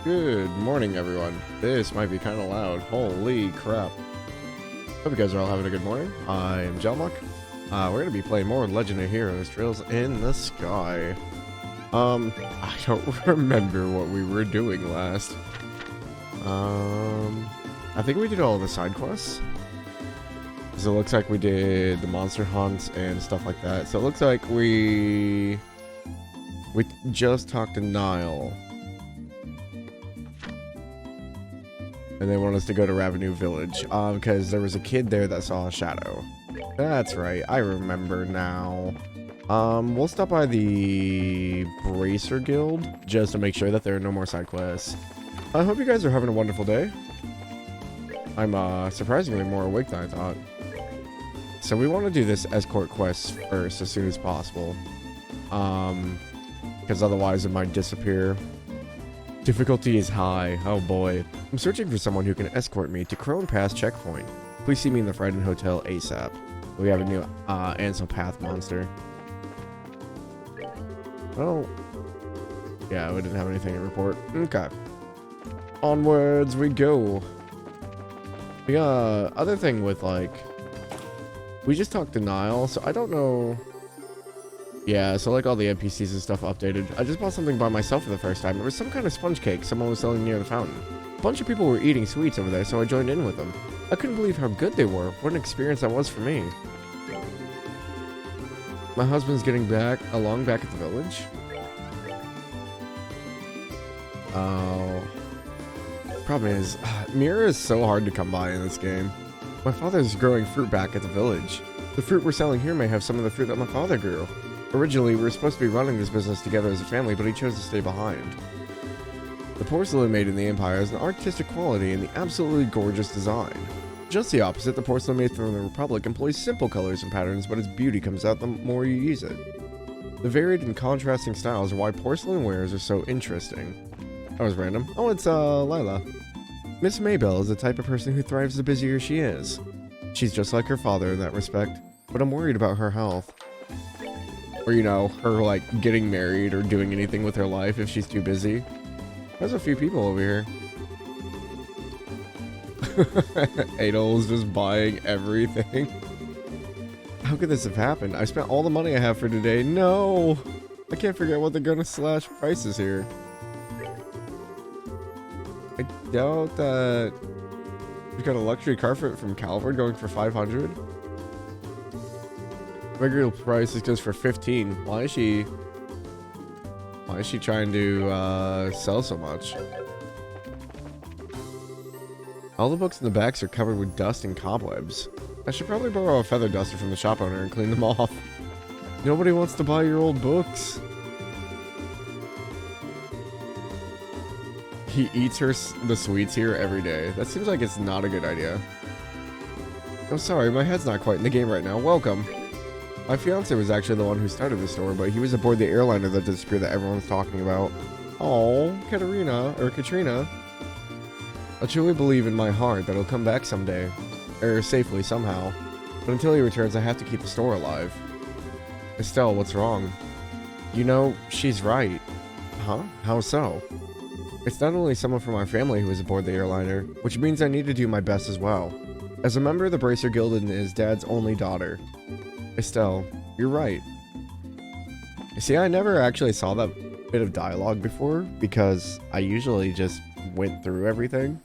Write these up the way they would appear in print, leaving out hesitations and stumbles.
Good morning, everyone. This might be kind of loud. Holy crap. Hope you guys are all having a good morning. I am Jelmuck. We're going to be playing more Legend of Heroes Trails in the Sky. I don't remember what we were doing last. I think we did all the side quests. Because it looks like we did the monster hunts and stuff like that. So it looks like we just talked to Nile. And they want us to go to Ravenous Village, because there was a kid there that saw a shadow. That's right, I remember now. We'll stop by the Bracer Guild, just to make sure that there are no more side quests. I hope you guys are having a wonderful day. I'm, surprisingly more awake than I thought. So we want to do this escort quest first, as soon as possible. Because otherwise it might disappear. Difficulty is high. Oh boy. I'm searching for someone who can escort me to Crone Pass checkpoint. Please see me in the Frightened Hotel ASAP. We have a new Ansel Path monster. Oh. Yeah, we didn't have anything to report. Okay. Onwards we go. We got other thing with like... We just talked to Nile, so I don't know... Yeah, so like all the NPCs and stuff updated. I just bought something by myself for the first time. It was some kind of sponge cake someone was selling near the fountain. A bunch of people were eating sweets over there, so I joined in with them. I couldn't believe how good they were. What an experience that was for me. My husband's getting back at the village. Oh. Problem is, Mira is so hard to come by in this game. My father's growing fruit back at the village. The fruit we're selling here may have some of the fruit that my father grew. Originally, we were supposed to be running this business together as a family, but he chose to stay behind. The porcelain made in the Empire has an artistic quality and the absolutely gorgeous design. Just the opposite, the porcelain made from the Republic employs simple colors and patterns, but its beauty comes out the more you use it. The varied and contrasting styles are why porcelain wares are so interesting. That was random. Oh, it's, Lila. Miss Maybell is the type of person who thrives the busier she is. She's just like her father in that respect, but I'm worried about her health. Or, you know, her, like, getting married or doing anything with her life if she's too busy. There's a few people over here. Adel's just buying everything. How could this have happened? I spent all the money I have for today. No! I can't figure out what they're gonna slash prices here. I doubt that... We've got a luxury carpet from Calvard going for 500. Regular price is just for 15. Why is she trying to sell so much? All the books in the backs are covered with dust and cobwebs. I should probably borrow a feather duster from the shop owner and clean them off. Nobody wants to buy your old books. He eats the sweets here every day. That seems like it's not a good idea. Oh, sorry, my head's not quite in the game right now. Welcome. My fiance was actually the one who started the store, but he was aboard the airliner that disappeared that everyone's talking about. Oh, Katrina. I truly believe in my heart that he'll come back someday. Or safely, somehow. But until he returns, I have to keep the store alive. Estelle, what's wrong? You know, she's right. Huh? How so? It's not only someone from our family who is aboard the airliner, which means I need to do my best as well. As a member of the Bracer Guild and his dad's only daughter. Estelle, you're right. See, I never actually saw that bit of dialogue before, because I usually just went through everything.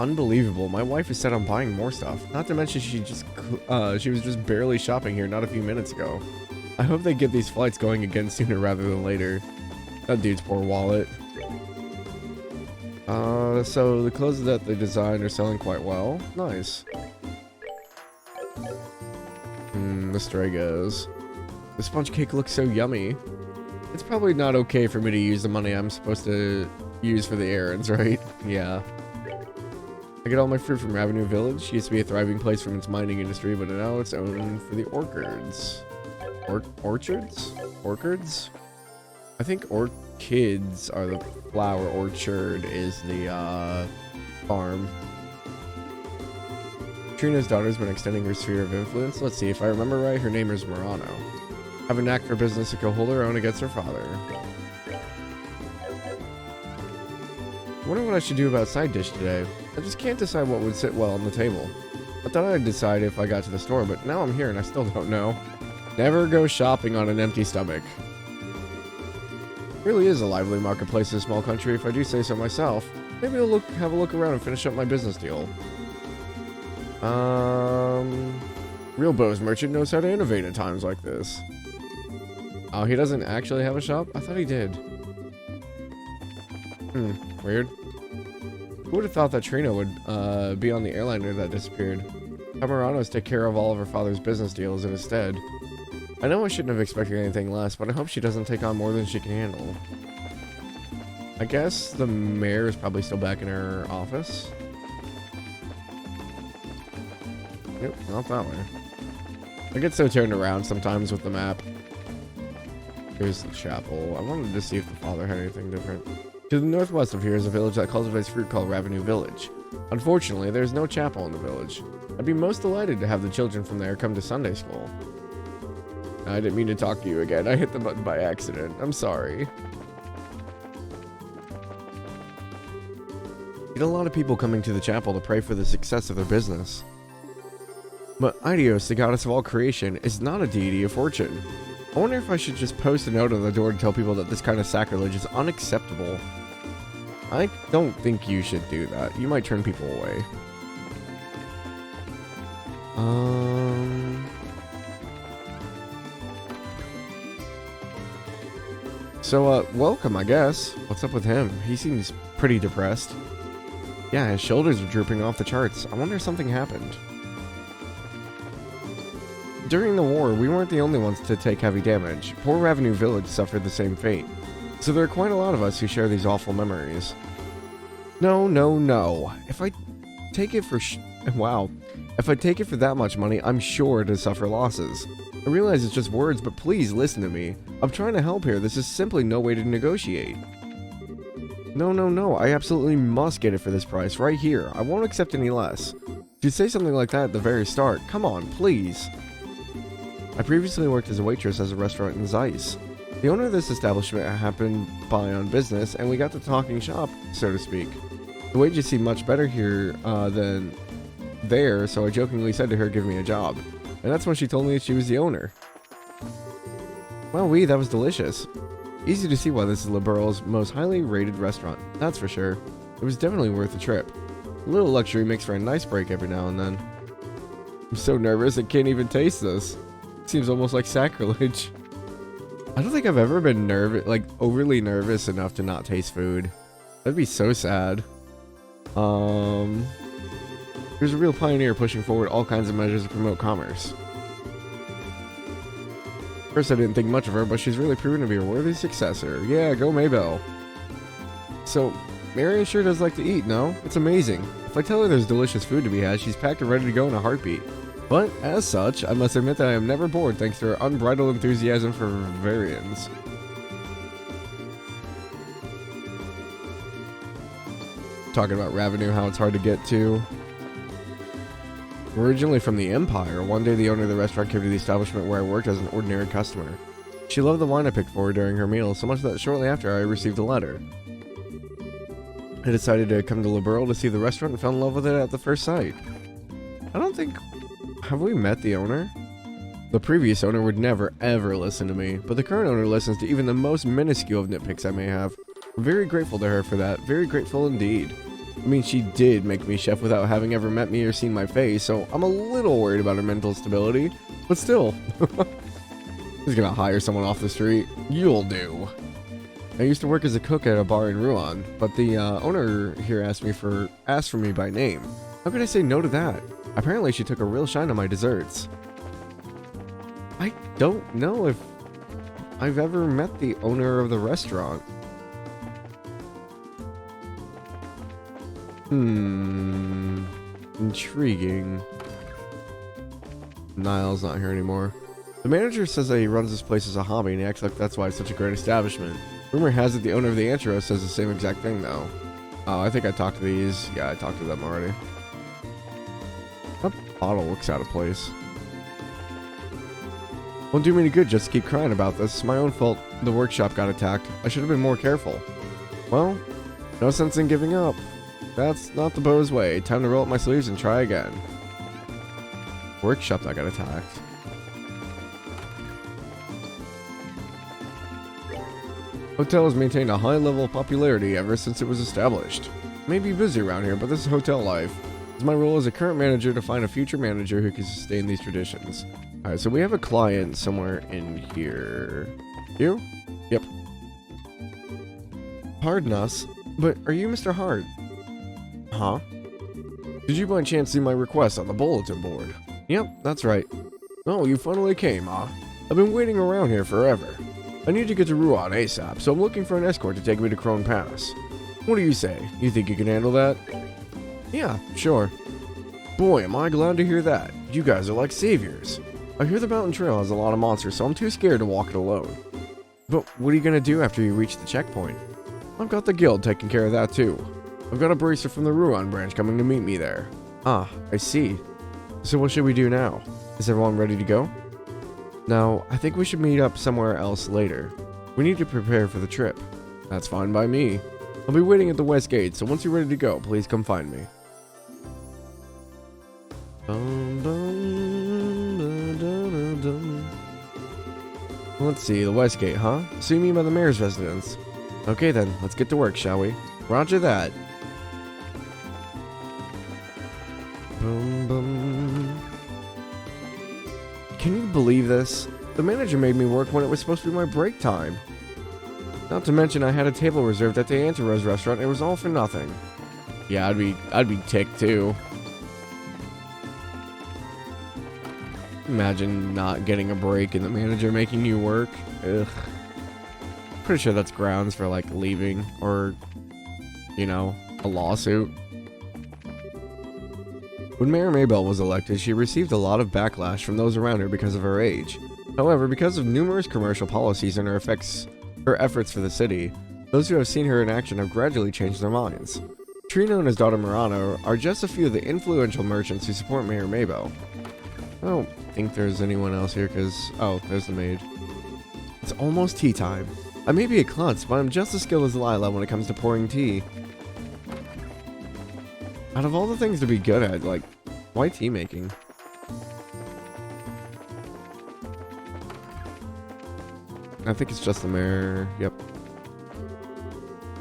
Unbelievable. My wife is set on buying more stuff. Not to mention she was just barely shopping here not a few minutes ago. I hope they get these flights going again sooner rather than later. That dude's poor wallet. So the clothes that they designed are selling quite well. Nice. The stray goes. The sponge cake looks so yummy. It's probably not okay for me to use the money I'm supposed to use for the errands, right? Yeah. I get all my fruit from Ravenous Village. It used to be a thriving place from its mining industry, but now it's owned for the orchards. Orchards? Orchards? I think orchids are the flower. Orchard is the farm. Trina's daughter's been extending her sphere of influence. Let's see, if I remember right, her name is Murano. Have a knack for business to go hold her own against her father. wonder what I should do about side dish today. I just can't decide what would sit well on the table. I thought I'd decide if I got to the store, but now I'm here and I still don't know. Never go shopping on an empty stomach. It really is a lively marketplace in a small country, if I do say so myself. Maybe I'll have a look around and finish up my business deal. Real Bo's merchant knows how to innovate at times like this. Oh, he doesn't actually have a shop? I thought he did. Weird. Who would have thought that Trina would be on the airliner that disappeared? Camaranos take care of all of her father's business deals in his stead. I know I shouldn't have expected anything less, but I hope she doesn't take on more than she can handle. I guess the mayor is probably still back in her office. Nope, not that way. I get so turned around sometimes with the map. Here's the chapel. I wanted to see if the father had anything different. To the northwest of here is a village that cultivates fruit called Ravenue Village. Unfortunately, there's no chapel in the village. I'd be most delighted to have the children from there come to Sunday school. I didn't mean to talk to you again. I hit the button by accident. I'm sorry. Get a lot of people coming to the chapel to pray for the success of their business. But Aidios, the goddess of all creation, is not a deity of fortune. I wonder if I should just post a note on the door to tell people that this kind of sacrilege is unacceptable. I don't think you should do that. You might turn people away. So, welcome, I guess. What's up with him? He seems pretty depressed. Yeah, his shoulders are drooping off the charts. I wonder if something happened. During the war, we weren't the only ones to take heavy damage. Poor Ravenue Village suffered the same fate. So there are quite a lot of us who share these awful memories. No. If I take it for If I take it for that much money, I'm sure to suffer losses. I realize it's just words, but please listen to me. I'm trying to help here. This is simply no way to negotiate. No. I absolutely must get it for this price, right here. I won't accept any less. You'd say something like that at the very start. Come on, please. I previously worked as a waitress at a restaurant in Zeiss. The owner of this establishment happened by on business, and we got to talking shop, so to speak. The wages seemed much better here than there, so I jokingly said to her, give me a job. And that's when she told me that she was the owner. Well, that was delicious. Easy to see why this is Liberal's most highly rated restaurant, that's for sure. It was definitely worth the trip. A little luxury makes for a nice break every now and then. I'm so nervous I can't even taste this. It seems almost like sacrilege. I don't think I've ever been overly nervous enough to not taste food. That'd be so sad. Here's a real pioneer pushing forward all kinds of measures to promote commerce. First I didn't think much of her, but she's really proven to be a worthy successor. Yeah, go Maybell. So, Marion sure does like to eat, no? It's amazing. If I tell her there's delicious food to be had, she's packed and ready to go in a heartbeat. But, as such, I must admit that I am never bored thanks to her unbridled enthusiasm for Bavarians. Talking about Ravenue, how it's hard to get to. Originally from the Empire, one day the owner of the restaurant came to the establishment where I worked as an ordinary customer. She loved the wine I picked for her during her meal, so much that shortly after I received a letter. I decided to come to Liberal to see the restaurant and fell in love with it at the first sight. I don't think... Have we met the owner? The previous owner would never ever listen to me, but the current owner listens to even the most minuscule of nitpicks I may have. I'm very grateful to her for that, very grateful indeed. I mean, she did make me chef without having ever met me or seen my face, so I'm a little worried about her mental stability, but still. He's gonna hire someone off the street. You'll do. I used to work as a cook at a bar in Rouen, but the owner here asked for me by name. How could I say no to that? Apparently she took a real shine to my desserts. I don't know if I've ever met the owner of the restaurant. Intriguing. Niall's not here anymore. The manager says that he runs this place as a hobby and he acts like that's why it's such a great establishment. Rumor has it the owner of the Antro says the same exact thing though. Oh, I think I talked to these. Yeah, I talked to them already. That bottle looks out of place. Won't do me any good just to keep crying about this. It's my own fault the workshop got attacked. I should have been more careful. Well, No sense in giving up. That's not the Bo's way. Time to roll up my sleeves and try again. Workshop that got attacked. Hotel has maintained a high level of popularity ever since it was established. It may be busy around here, but this is hotel life. It's my role as a current manager to find a future manager who can sustain these traditions. Alright, so we have a client somewhere in here. You? Yep. Pardon us, but are you Mr. Hart? Huh? Did you by chance see my request on the bulletin board? Yep, that's right. Oh, you finally came, huh? I've been waiting around here forever. I need to get to Ruan ASAP, so I'm looking for an escort to take me to Crone Pass. What do you say? You think you can handle that? Yeah, sure. Boy, am I glad to hear that. You guys are like saviors. I hear the mountain trail has a lot of monsters, so I'm too scared to walk it alone. But what are you gonna do after you reach the checkpoint? I've got the guild taking care of that too. I've got a bracer from the Ruan branch coming to meet me there. Ah, I see. So what should we do now? Is everyone ready to go? No, I think we should meet up somewhere else later. We need to prepare for the trip. That's fine by me. I'll be waiting at the west gate, so once you're ready to go, please come find me. Let's see, the west gate, huh? So you mean by the mayor's residence? Okay then, let's get to work, shall we? Roger that. Boom, boom. Can you believe this? The manager made me work when it was supposed to be my break time. Not to mention I had a table reserved at the Anti-Rose restaurant and it was all for nothing. Yeah, I'd be ticked too. Imagine not getting a break and the manager making you work. Ugh. Pretty sure that's grounds for like leaving or, you know, a lawsuit. When Mayor Maybelle was elected, she received a lot of backlash from those around her because of her age. However, because of numerous commercial policies and her efforts for the city, those who have seen her in action have gradually changed their minds. Trino and his daughter Murano are just a few of the influential merchants who support Mayor Maybelle. I don't think there's anyone else here because... oh, there's the maid. It's almost tea time. I may be a klutz, but I'm just as skilled as Lila when it comes to pouring tea. Out of all the things to be good at, like, why tea making? I think it's just the mayor. Yep.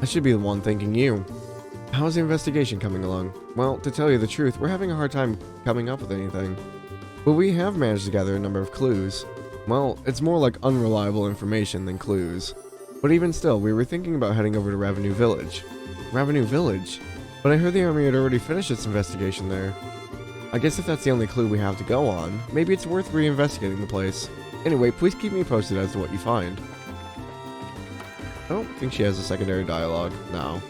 I should be the one thanking you. How's the investigation coming along? Well, to tell you the truth, we're having a hard time coming up with anything. But we have managed to gather a number of clues. Well, it's more like unreliable information than clues. But even still, we were thinking about heading over to Ravenue Village. Ravenue Village? But I heard the army had already finished its investigation there. I guess if that's the only clue we have to go on, maybe it's worth reinvestigating the place. Anyway, please keep me posted as to what you find. I don't think she has a secondary dialogue. No.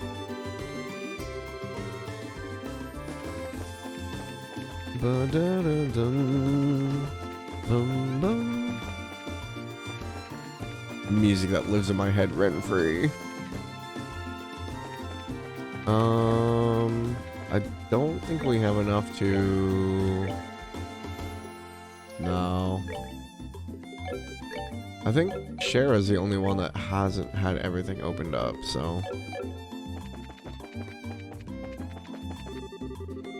Music that lives in my head rent-free. I don't think we have enough to... No. I think Shara's the only one that hasn't had everything opened up, so...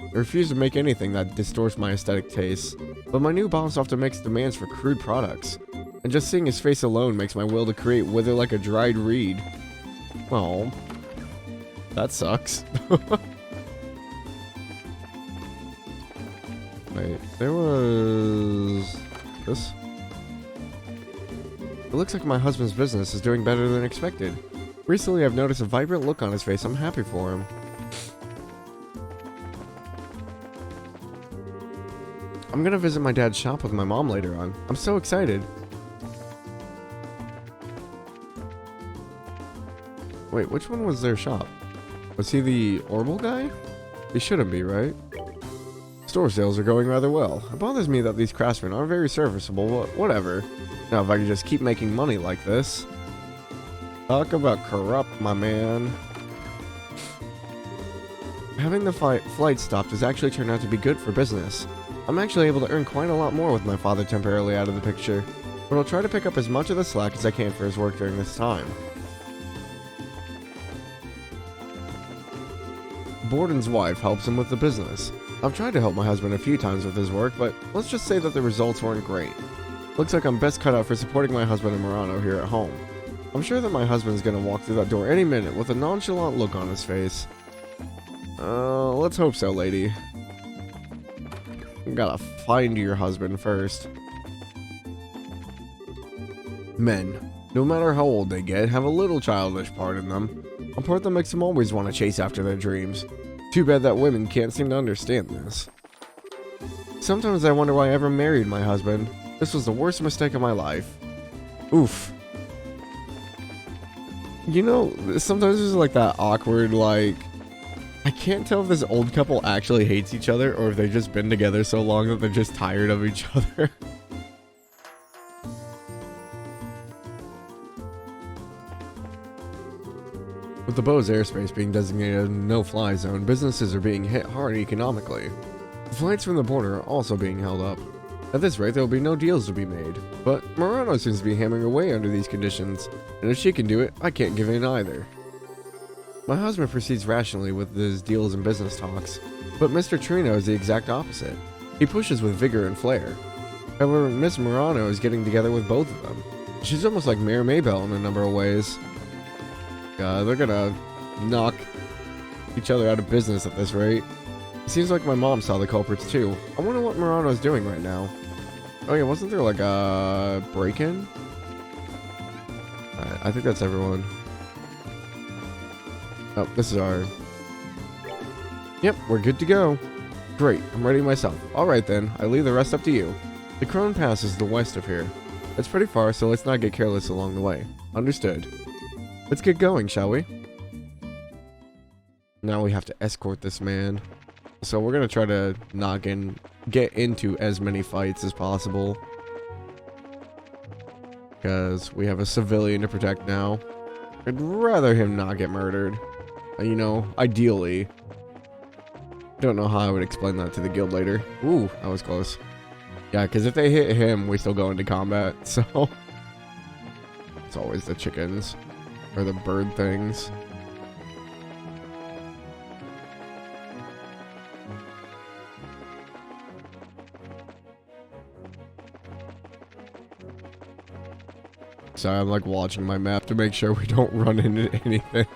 I refuse to make anything that distorts my aesthetic tastes, but my new boss often makes demands for crude products, and just seeing his face alone makes my will to create wither like a dried reed. Oh, that sucks. Wait, there was... this? It looks like my husband's business is doing better than expected. Recently I've noticed a vibrant look on his face. I'm happy for him. I'm gonna visit my dad's shop with my mom later on. I'm so excited. Wait, which one was their shop? Was he the Orbital guy? He shouldn't be, right? Store sales are going rather well. It bothers me that these craftsmen aren't very serviceable, but whatever. Now if I could just keep making money like this. Talk about corrupt, my man. Having the flight stopped has actually turned out to be good for business. I'm actually able to earn quite a lot more with my father temporarily out of the picture, but I'll try to pick up as much of the slack as I can for his work during this time. Borden's wife helps him with the business. I've tried to help my husband a few times with his work, but let's just say that the results weren't great. Looks like I'm best cut out for supporting my husband and Murano here at home. I'm sure that my husband's gonna walk through that door any minute with a nonchalant look on his face. Let's hope so, lady. You gotta find your husband first. Men, no matter how old they get, have a little childish part in them. A part that makes them always want to chase after their dreams. Too bad that women can't seem to understand this. Sometimes I wonder why I ever married my husband. This was the worst mistake of my life. Oof. You know, sometimes there's like that awkward, like, I can't tell if this old couple actually hates each other or if they've just been together so long that they're just tired of each other. With the Bose airspace being designated a no-fly zone, businesses are being hit hard economically. Flights from the border are also being held up. At this rate, there will be no deals to be made. But Murano seems to be hammering away under these conditions, and if she can do it, I can't give in either. My husband proceeds rationally with his deals and business talks, but Mr. Trino is the exact opposite. He pushes with vigor and flair. However, Miss Murano is getting together with both of them. She's almost like Mayor Maybell in a number of ways. They're gonna knock each other out of business at this rate. It seems like my mom saw the culprits too. I wonder what Murano's doing right now. Oh yeah, wasn't there like a break-in? I think that's everyone. Oh, this is our... Yep, we're good to go. Great, I'm ready myself. Alright then, I leave the rest up to you. The Crone Pass is the west of here. It's pretty far, so let's not get careless along the way. Understood. Let's get going, shall we? Now we have to escort this man. So we're gonna try to get into as many fights as possible. Because we have a civilian to protect now. I'd rather him not get murdered. You know, ideally. Don't know how I would explain that to the guild later. Ooh, that was close. Yeah, because if they hit him, we still go into combat, so... It's always the chickens. Or the bird things. Sorry, I'm like watching my map to make sure we don't run into anything.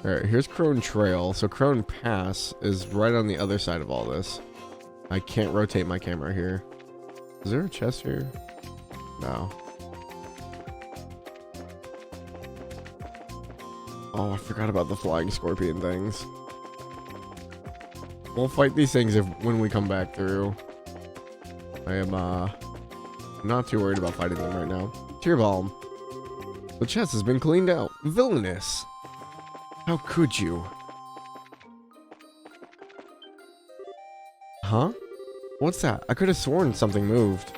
Alright, here's Crone Trail. So Crone Pass is right on the other side of all this. I can't rotate my camera here. Is there a chest here? No. Oh, I forgot about the flying scorpion things. We'll fight these things when we come back through. I am not too worried about fighting them right now. Tear Balm. The chest has been cleaned out. Villainous. How could you? Huh? What's that? I could have sworn something moved.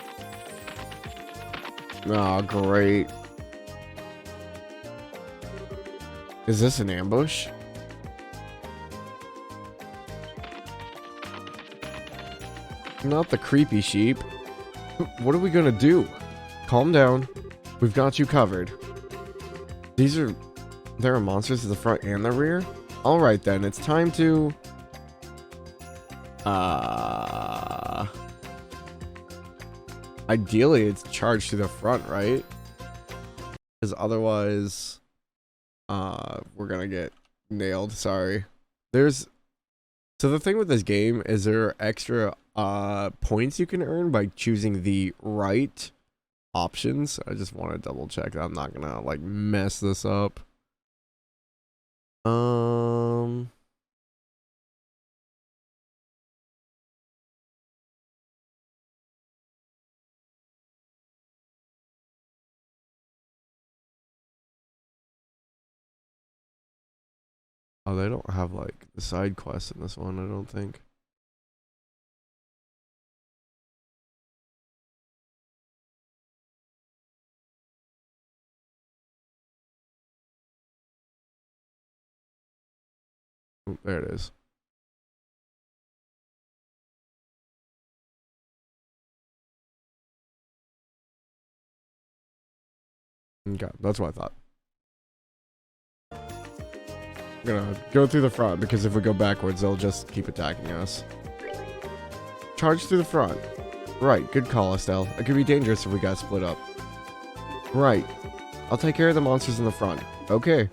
Oh, great. Is this an ambush? Not the creepy sheep. What are we gonna do? Calm down. We've got you covered. There are monsters to the front and the rear? Alright then, it's time to... Ideally, it's charged to the front, right? Because otherwise... we're gonna get nailed, sorry. So the thing with this game is there are extra points you can earn by choosing the right options. I just want to double check that I'm not gonna like mess this up. Oh, they don't have like the side quests in this one, I don't think. Oh, there it is. Okay, that's what I thought. I'm gonna go through the front because if we go backwards, they'll just keep attacking us. Charge through the front. Right, good call, Estelle. It could be dangerous if we got split up. Right. I'll take care of the monsters in the front. Okay.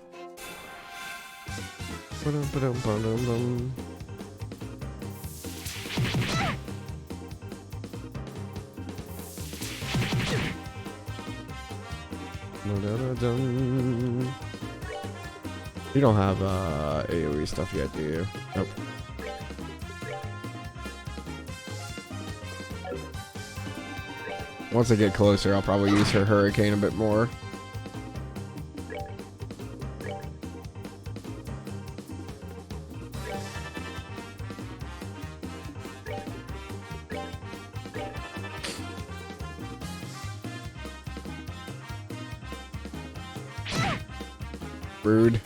You don't have AoE stuff yet, do you? Nope. Once I get closer, I'll probably use her hurricane a bit more. Rude.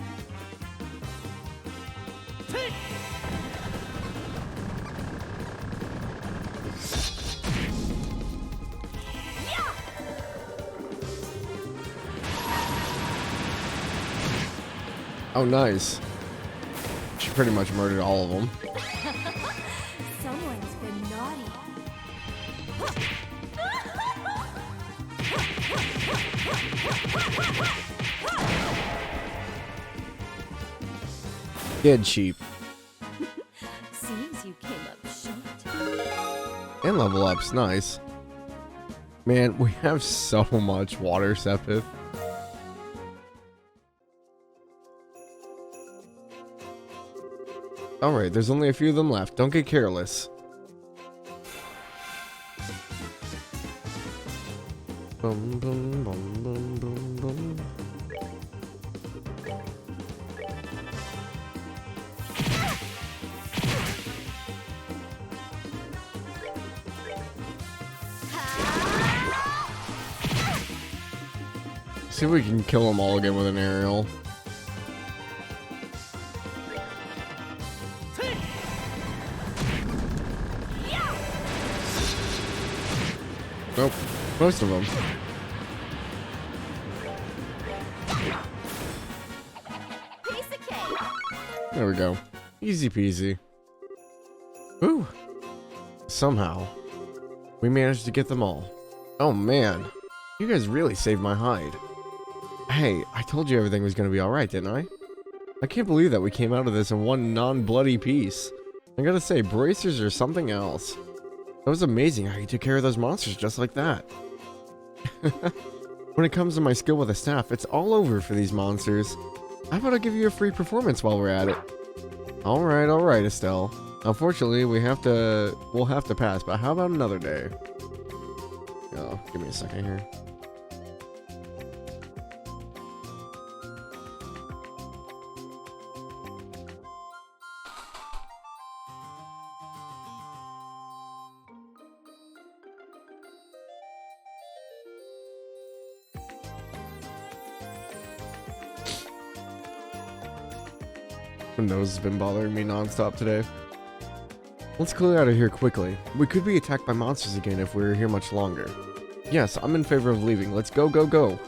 Oh, nice. She pretty much murdered all of them. Someone's been naughty. Dead sheep. Seems you came up short. And level ups, nice. Man, we have so much water, Sepith. Alright, there's only a few of them left. Don't get careless. Bum, bum, bum, bum, bum, bum. See if we can kill them all again with an aerial. Nope, most of them. There we go. Easy peasy. Ooh. Somehow, we managed to get them all. Oh man, you guys really saved my hide. Hey, I told you everything was gonna be alright, didn't I? I can't believe that we came out of this in one non-bloody piece. I gotta say, bracers are something else. That was amazing how you took care of those monsters just like that. When it comes to my skill with a staff, it's all over for these monsters. How about I give you a free performance while we're at it? Alright, Estelle. Unfortunately, we'll have to pass, but how about another day? Oh, give me a second here. My nose has been bothering me non-stop today. Let's clear out of here quickly. We could be attacked by monsters again if we're here much longer. Yes, I'm in favor of leaving. Let's go, go, go.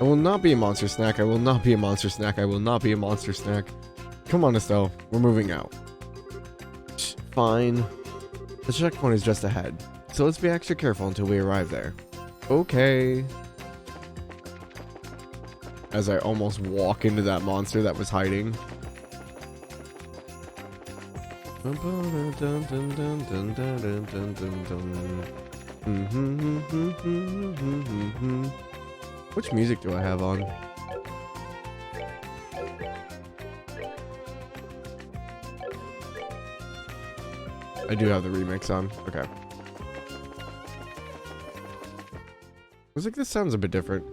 I will not be a monster snack. I will not be a monster snack. I will not be a monster snack. Come on, Estelle. We're moving out. Fine. The checkpoint is just ahead, so let's be extra careful until we arrive there. Okay. As I almost walk into that monster that was hiding. Which music do I have on? I do have the remix on. Okay. I was like, this sounds a bit different.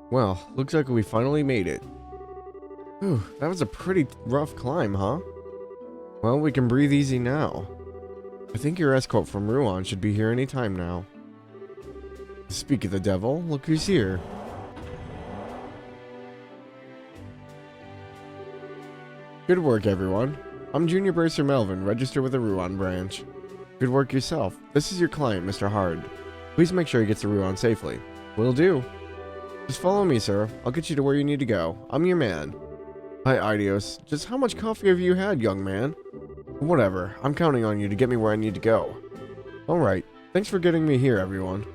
Well, looks like we finally made it. Whew, that was a pretty rough climb, huh? Well, we can breathe easy now. I think your escort from Ruan should be here any time now. Speak of the devil, look who's here. Good work, everyone. I'm Junior Bracer Melvin, registered with the Ruan branch. Good work yourself. This is your client, Mr. Hard. Please make sure he gets to Ruan safely. Will do. Just follow me, sir. I'll get you to where you need to go. I'm your man. Hi, Idios. Just how much coffee have you had, young man? Whatever. I'm counting on you to get me where I need to go. Alright. Thanks for getting me here, everyone.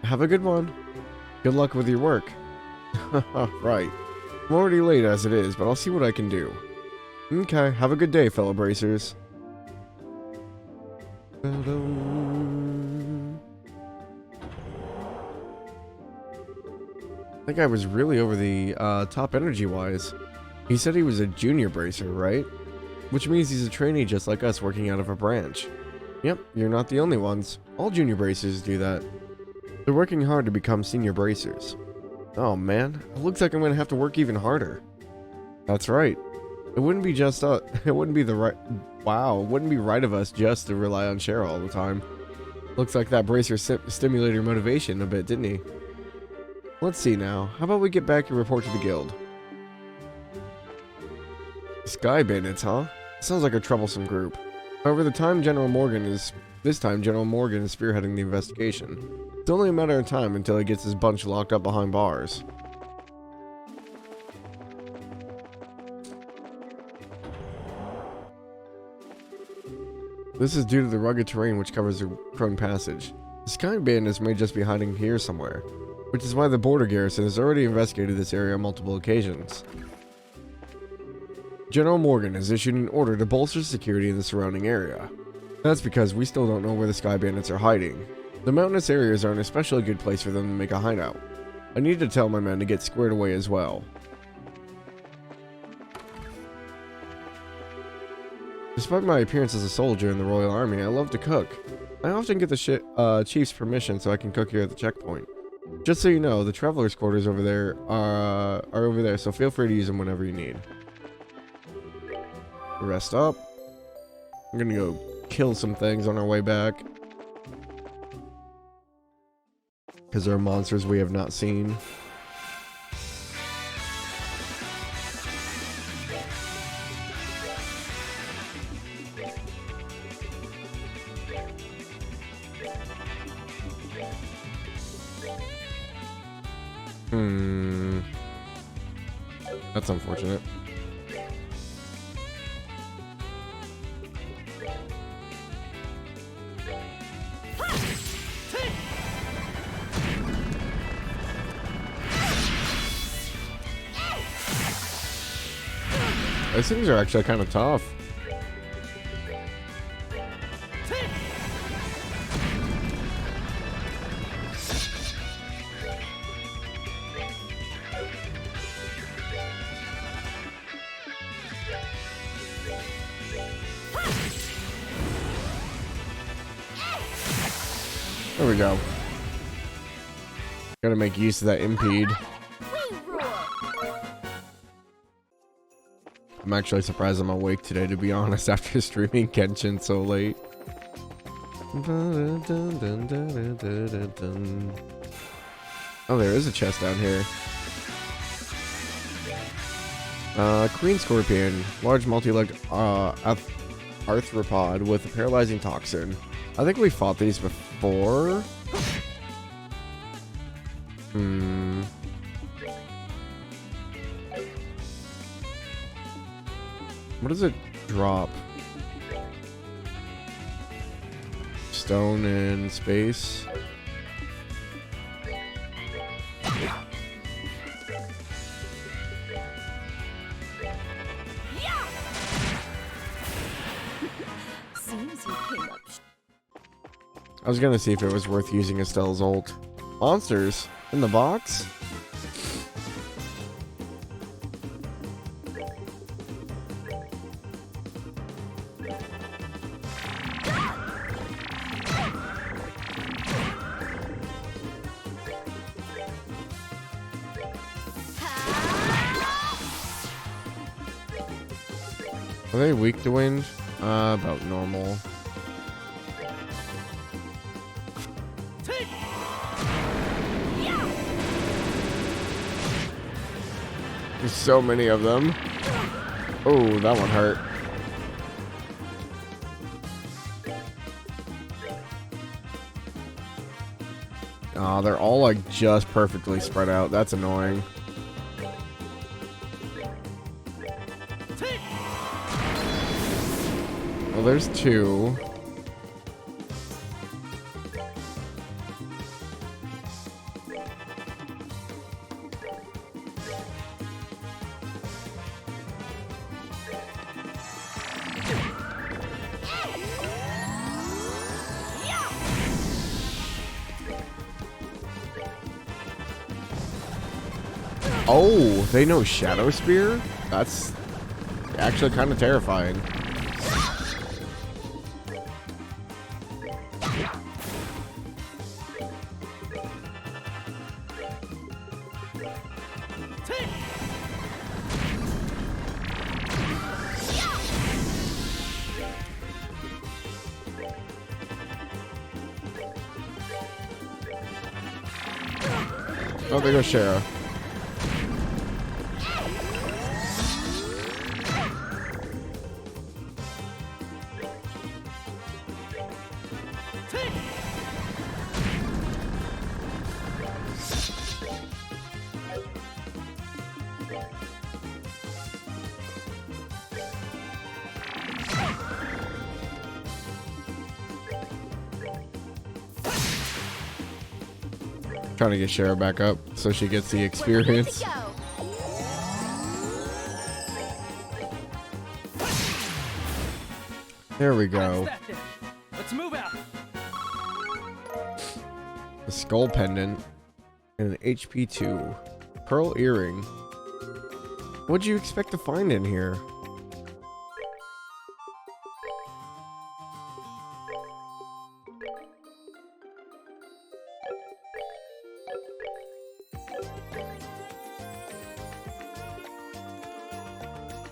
Have a good one. Good luck with your work. Right. I'm already late as it is, but I'll see what I can do. Okay, have a good day, fellow bracers. That guy was really over the top energy-wise. He said he was a junior bracer, right? Which means he's a trainee just like us working out of a branch. Yep, you're not the only ones. All junior bracers do that. They're working hard to become senior bracers. Oh man, it looks like I'm gonna have to work even harder. That's right. It wouldn't be just it wouldn't be the right it wouldn't be right of us just to rely on Cheryl all the time. Looks like that bracer stimulated your motivation a bit, didn't he? Let's see now. How about we get back and report to the guild? Sky Bandits, huh? Sounds like a troublesome group. However, this time General Morgan is spearheading the investigation. It's only a matter of time until he gets his bunch locked up behind bars. This is due to the rugged terrain which covers the Crone Passage. The Sky Bandits may just be hiding here somewhere, which is why the border garrison has already investigated this area on multiple occasions. General Morgan has issued an order to bolster security in the surrounding area. That's because we still don't know where the Sky Bandits are hiding. The mountainous areas are an especially good place for them to make a hideout. I need to tell my men to get squared away as well. Despite my appearance as a soldier in the Royal Army, I love to cook. I often get the chief's permission so I can cook here at the checkpoint. Just so you know, the travelers' quarters over there are over there, so feel free to use them whenever you need. Rest up. I'm gonna go kill some things on our way back. Because there are monsters we have not seen. That's unfortunate. These things are actually kind of tough. There we go. Gotta make use of that impede. I'm actually surprised I'm awake today, to be honest, after streaming Genshin so late. Oh, there is a chest down here. Queen Scorpion, large multi-legged arthropod with a paralyzing toxin. I think we fought these before. What does it drop? Stone in space. I was gonna see if it was worth using Estelle's ult. Monsters in the box? Are they weak to wind? About normal. There's so many of them. Oh, that one hurt. Oh, they're all like just perfectly spread out. That's annoying. Well, there's two. Oh, they know Shadow Spear? That's actually kind of terrifying. Oh, there goes Shara. Trying to get Shara back up so she gets the experience. There we go. Let's move out. A skull pendant and an HP 2. Pearl earring. What'd you expect to find in here?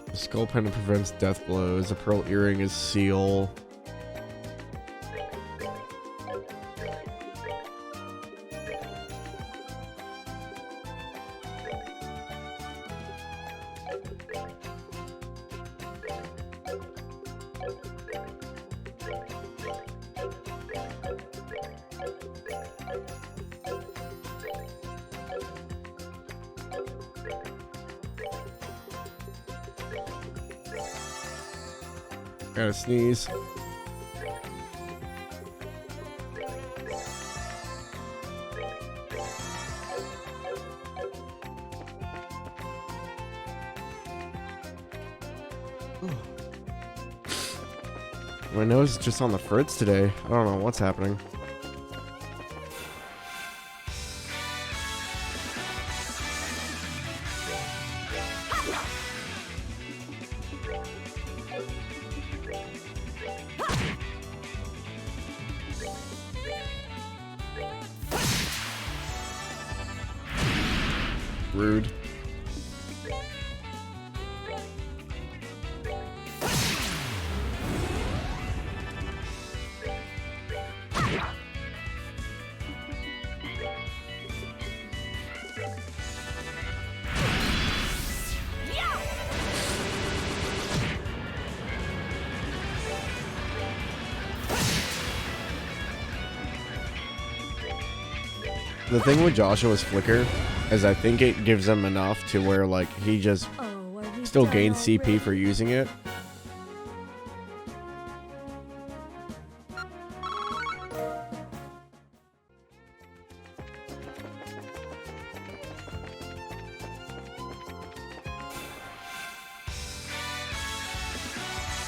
The skull pendant prevents death blows. A pearl earring is seal. Gotta sneeze. My nose is just on the fritz today. I don't know what's happening. Rude. The thing with Joshua's flicker is I think it gives him enough to where like he just still gains CP for using it.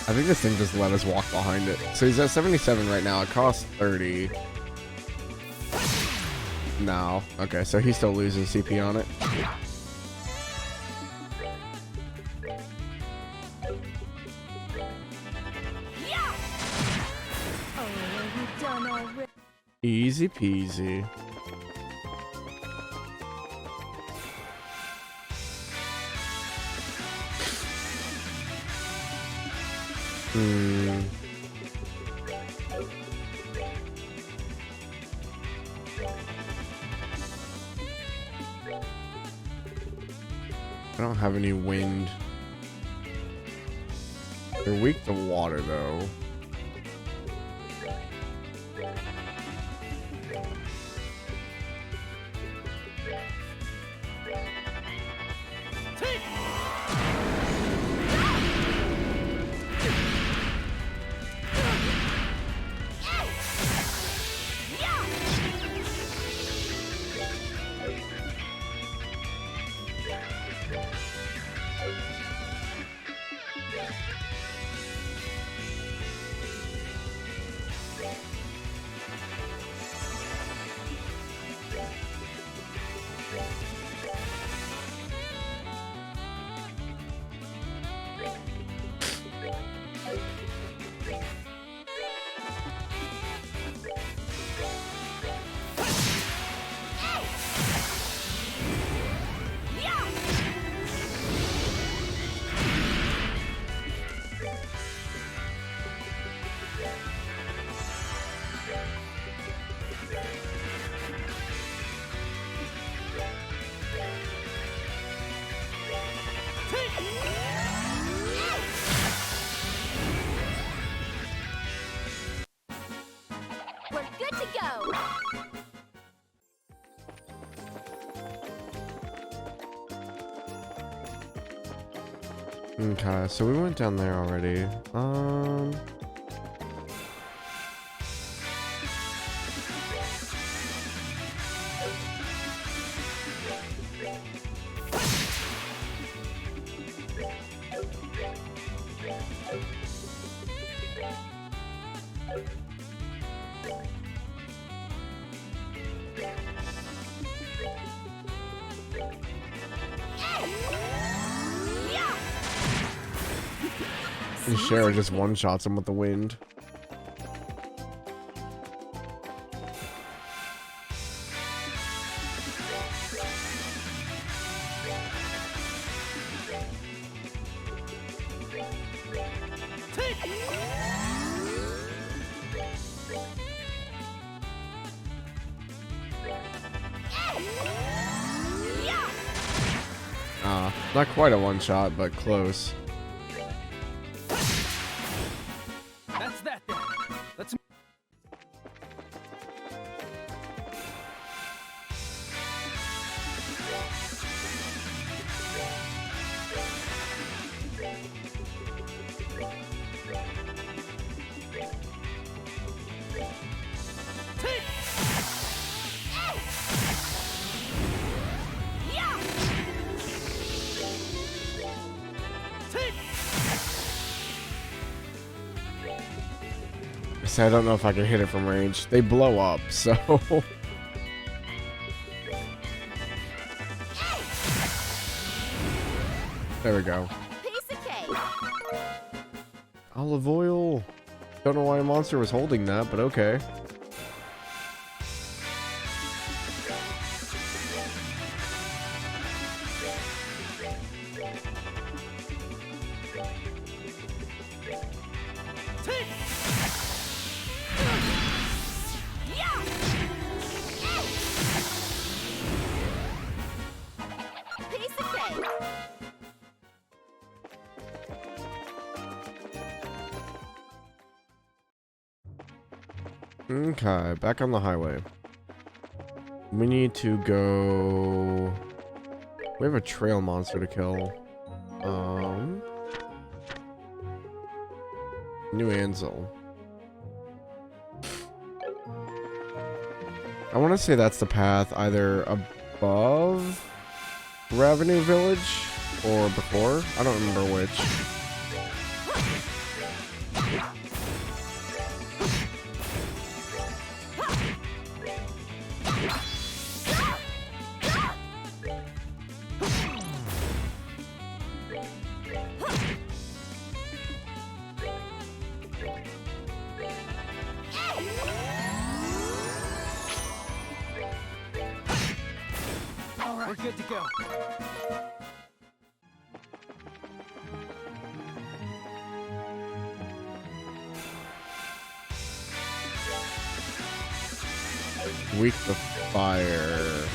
I think this thing just let us walk behind it. So he's at 77 right now. It costs 30. No. Okay, so he's still losing CP on it. Easy peasy. I don't have any wind. They're weak to water, though. We're good to go. Okay, so we went down there already. And Shara just one-shots him with the wind. Not quite a one-shot, but close. That's that then. Let's I don't know if I can hit it from range. They blow up, so... There we go. Piece of cake. Olive oil. Don't know why a monster was holding that, but okay. Piece of cake. Okay, back on the highway. We need to go... We have a trail monster to kill. New Ansel. I want to say that's the path either above Revenue Village or before. I don't remember which. We're good to go. Weak to fire.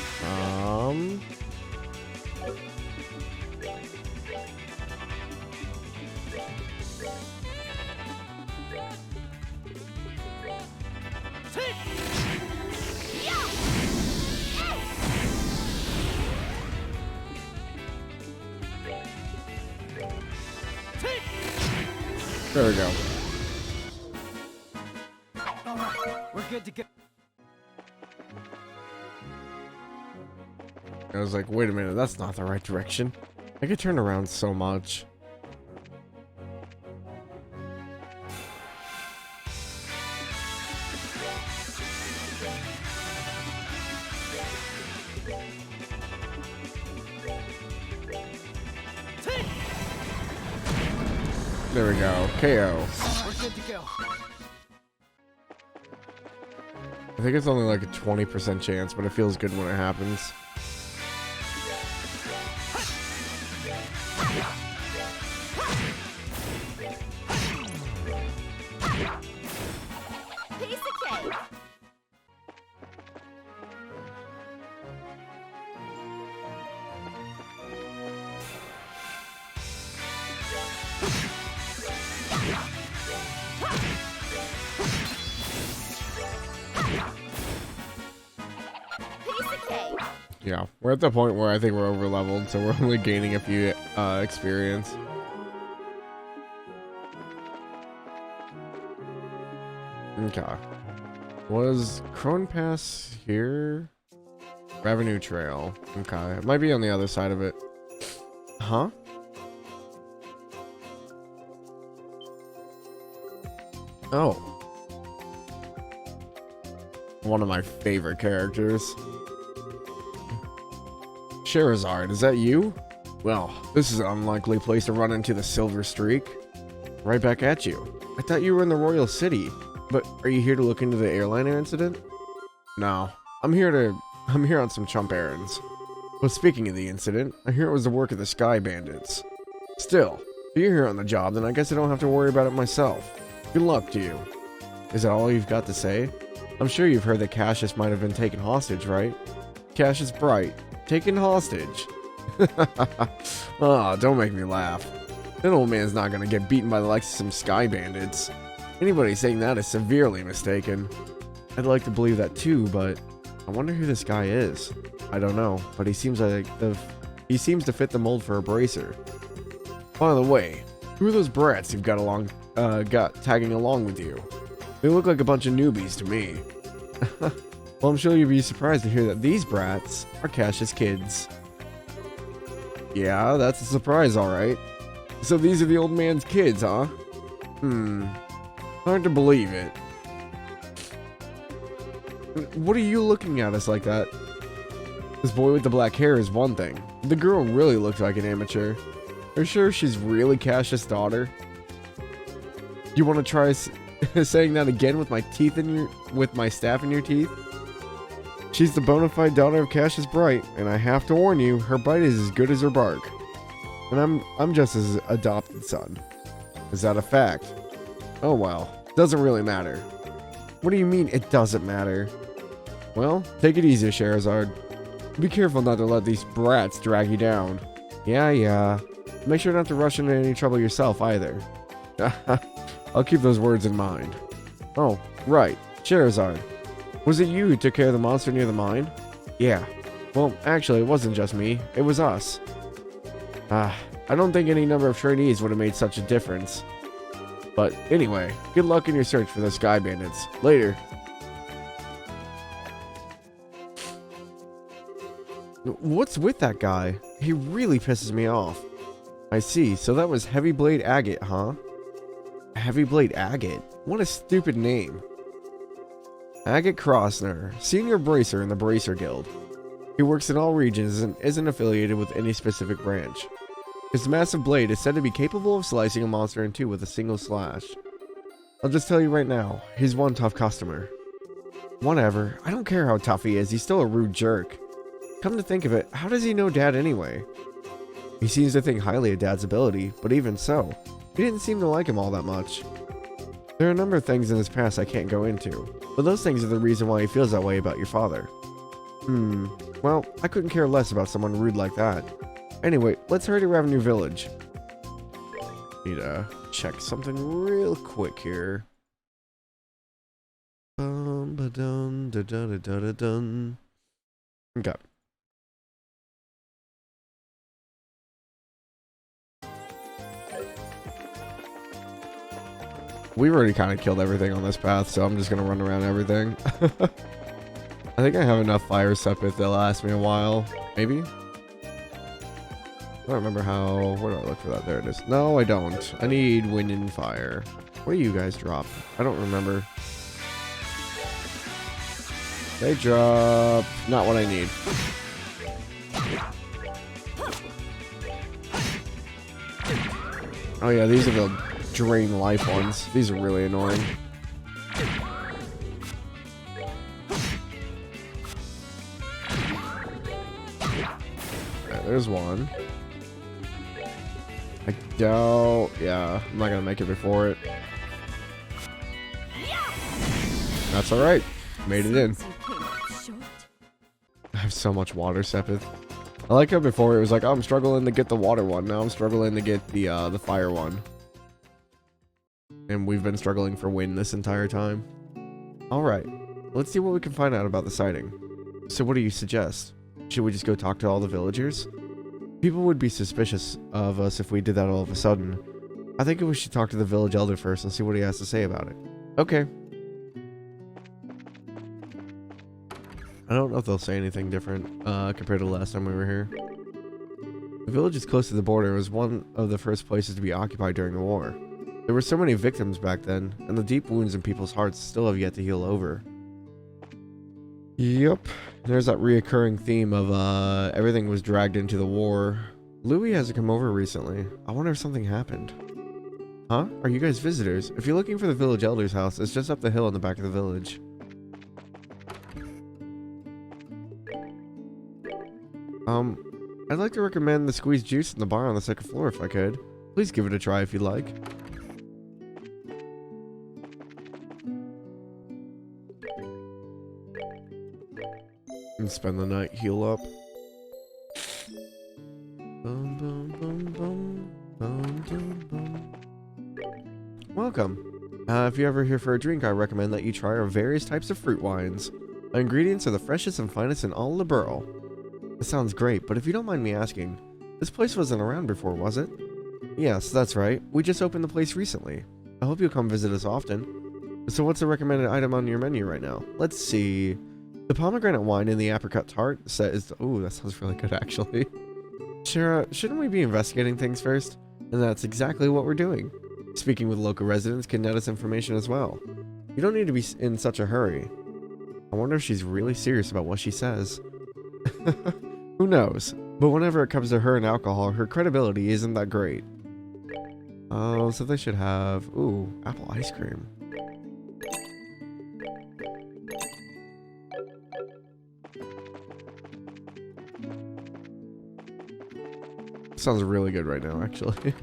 There we go. All right, we're good to go. I was like, wait a minute, that's not the right direction. I could turn around so much. There we go. KO. We're good to go. I think it's only like a 20% chance, but it feels good when it happens. Piece of cake. Piece of cake. Yeah, we're at the point where I think we're over leveled, so we're only gaining a few experience. Okay. Was Crone Pass here? Revenue Trail. Okay. It might be on the other side of it. Huh? Oh. One of my favorite characters. Charizard, is that you? Well, this is an unlikely place to run into the Silver Streak. Right back at you. I thought you were in the Royal City. But are you here to look into the airliner incident? No. I'm here on some chump errands. Well, speaking of the incident, I hear it was the work of the Sky Bandits. Still, if you're here on the job, then I guess I don't have to worry about it myself. Good luck to you. Is that all you've got to say? I'm sure you've heard that Cassius might have been taken hostage, right? Cassius Bright, taken hostage. Ah, don't make me laugh. That old man's not gonna get beaten by the likes of some Sky Bandits. Anybody saying that is severely mistaken. I'd like to believe that too, but I wonder who this guy is. I don't know, but he seems to fit the mold for a bracer. By the way, who are those brats you've got tagging along with you? They look like a bunch of newbies to me. Well, I'm sure you'll be surprised to hear that these brats are Cassius kids. Yeah, that's a surprise, alright. So these are the old man's kids, huh? Hard to believe it. What are you looking at us like that? This boy with the black hair is one thing. The girl really looks like an amateur. Are you sure she's really Cassius' daughter? You want to try saying that again with my staff in your teeth? She's the bona fide daughter of Cassius Bright, and I have to warn you, her bite is as good as her bark. And I'm just his adopted son. Is that a fact? Oh well, doesn't really matter. What do you mean it doesn't matter? Well, take it easy, Charizard. Be careful not to let these brats drag you down. Yeah. Make sure not to rush into any trouble yourself either. I'll keep those words in mind. Oh, right, Charizard. Was it you who took care of the monster near the mine? Yeah. Well, actually, it wasn't just me. It was us. I don't think any number of trainees would have made such a difference. But anyway, good luck in your search for those Sky Bandits. Later. What's with that guy? He really pisses me off. I see, so that was Heavy Blade Agate, huh? Heavy Blade Agate? What a stupid name. Agate Crossner, Senior Bracer in the Bracer Guild. He works in all regions and isn't affiliated with any specific branch. His massive blade is said to be capable of slicing a monster in two with a single slash. I'll just tell you right now, he's one tough customer. Whatever, I don't care how tough he is, he's still a rude jerk. Come to think of it, how does he know Dad anyway? He seems to think highly of Dad's ability, but even so, he didn't seem to like him all that much. There are a number of things in his past I can't go into, but those things are the reason why he feels that way about your father. Well, I couldn't care less about someone rude like that. Anyway, let's hurry to Revenue Village. Need to check something real quick here. Ba-dun, da-da-da-da-da-dun. Okay. We've already kind of killed everything on this path, so I'm just gonna run around everything. I think I have enough fire sepith that'll last me a while. Maybe? I don't remember how... Where do I look for that? There it is. No, I don't. I need wind and fire. What do you guys drop? I don't remember. They drop... Not what I need. Oh yeah, these are the drain life ones. These are really annoying. There's one. I doubt... Yeah, I'm not gonna make it before it. That's alright. Made it in. I have so much water sepith. I like how before it was like, oh, I'm struggling to get the water one. Now I'm struggling to get the fire one. And we've been struggling for wind this entire time. Alright. Let's see what we can find out about the sighting. So what do you suggest? Should we just go talk to all the villagers? People would be suspicious of us if we did that all of a sudden. I think we should talk to the village elder first and see what he has to say about it. Okay. I don't know if they'll say anything different compared to the last time we were here. The village is close to the border and was one of the first places to be occupied during the war. There were so many victims back then, and the deep wounds in people's hearts still have yet to heal over. Yep. There's that reoccurring theme of everything was dragged into the war. Louis hasn't come over recently. I wonder if something happened. Huh? Are you guys visitors? If you're looking for the village elder's house, it's just up the hill in the back of the village. I'd like to recommend the squeezed juice in the bar on the second floor if I could. Please give it a try if you'd like. And spend the night, heal up. Bum, bum, bum, bum, bum, bum, bum. Welcome. If you're ever here for a drink, I recommend that you try our various types of fruit wines. Our ingredients are the freshest and finest in all the borough. This sounds great, but if you don't mind me asking, this place wasn't around before, was it? Yes, that's right. We just opened the place recently. I hope you'll come visit us often. So what's the recommended item on your menu right now? Let's see. The pomegranate wine and the apricot tart set is... Ooh, that sounds really good, actually. Shira, shouldn't we be investigating things first? And that's exactly what we're doing. Speaking with local residents can net us information as well. You don't need to be in such a hurry. I wonder if she's really serious about what she says. Who knows? But whenever it comes to her and alcohol, her credibility isn't that great. Oh, so they should have... Ooh, apple ice cream. Sounds really good right now, actually.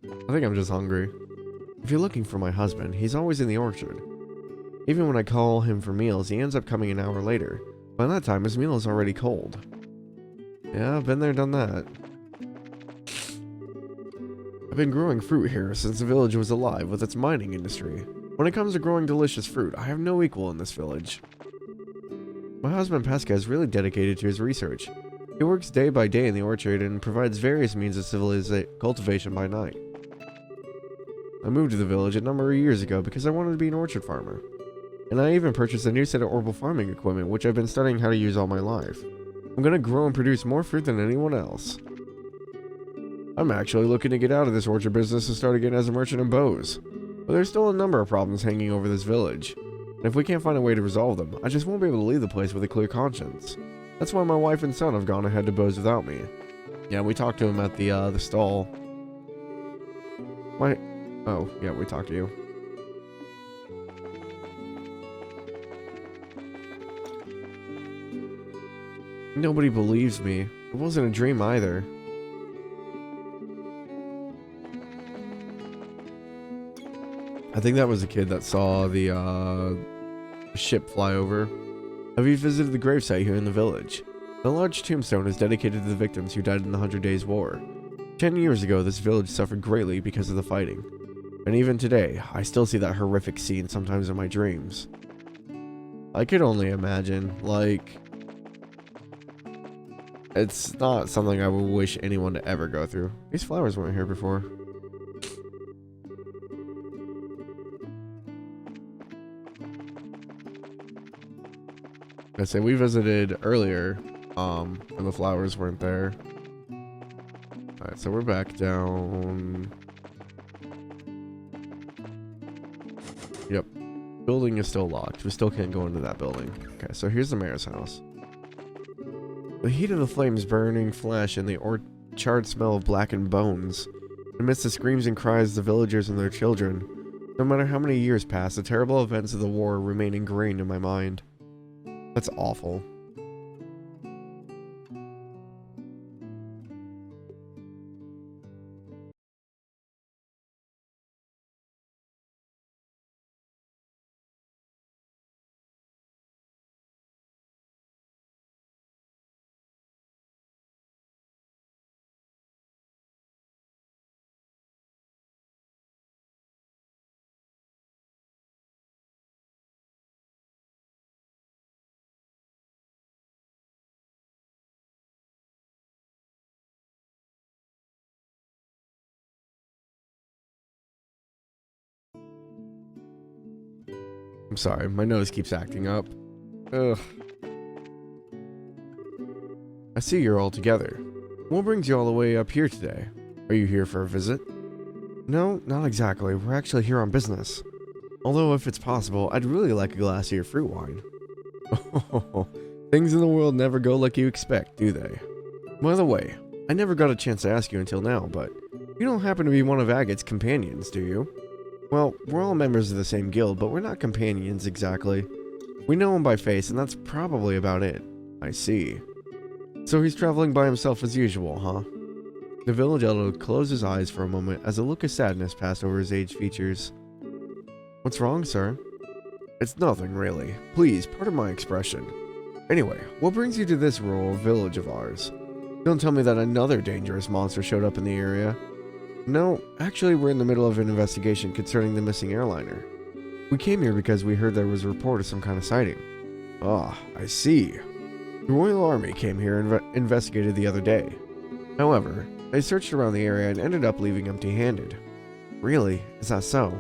I think I'm just hungry. If you're looking for my husband, he's always in the orchard. Even when I call him for meals, he ends up coming an hour later. By that time, his meal is already cold. Yeah, I've been there, done that. I've been growing fruit here since the village was alive with its mining industry. When it comes to growing delicious fruit, I have no equal in this village. My husband Pesca is really dedicated to his research. He works day by day in the orchard and provides various means of cultivation by night. I moved to the village a number of years ago because I wanted to be an orchard farmer. And I even purchased a new set of herbal farming equipment which I've been studying how to use all my life. I'm gonna grow and produce more fruit than anyone else. I'm actually looking to get out of this orchard business and start again as a merchant in Bose. But there's still a number of problems hanging over this village. And if we can't find a way to resolve them, I just won't be able to leave the place with a clear conscience. That's why my wife and son have gone ahead to Bose without me. Yeah, we talked to him at the stall. Why? Oh, yeah, we talked to you. Nobody believes me. It wasn't a dream either. I think that was the kid that saw the ship fly over. Have you visited the gravesite here in the village? The large tombstone is dedicated to the victims who died in the 100 Days War. 10 years ago, this village suffered greatly because of the fighting. And even today, I still see that horrific scene sometimes in my dreams. I could only imagine. Like, it's not something I would wish anyone to ever go through. These flowers weren't here before. I say we visited earlier, and the flowers weren't there. Alright, so we're back down. Yep. Building is still locked. We still can't go into that building. Okay, so here's the mayor's house. The heat of the flames burning flesh and the charred smell of blackened bones. Amidst the screams and cries of the villagers and their children. No matter how many years pass, the terrible events of the war remain ingrained in my mind. That's awful. I'm sorry, my nose keeps acting up. Ugh. I see you're all together. What brings you all the way up here today? Are you here for a visit? No, not exactly. We're actually here on business. Although, if it's possible, I'd really like a glass of your fruit wine. Oh, things in the world never go like you expect, do they? By the way, I never got a chance to ask you until now, but you don't happen to be one of Agate's companions, do you? Well, we're all members of the same guild, but we're not companions exactly. We know him by face, and that's probably about it. I see. So he's traveling by himself as usual, huh? The village elder closed his eyes for a moment as a look of sadness passed over his aged features. What's wrong, sir? It's nothing, really. Please, pardon my expression. Anyway, what brings you to this rural village of ours? Don't tell me that another dangerous monster showed up in the area. No, actually we're in the middle of an investigation concerning the missing airliner. We came here because we heard there was a report of some kind of sighting. Ah, I see. The Royal Army came here and investigated the other day. However, they searched around the area and ended up leaving empty-handed. Really? Is that so?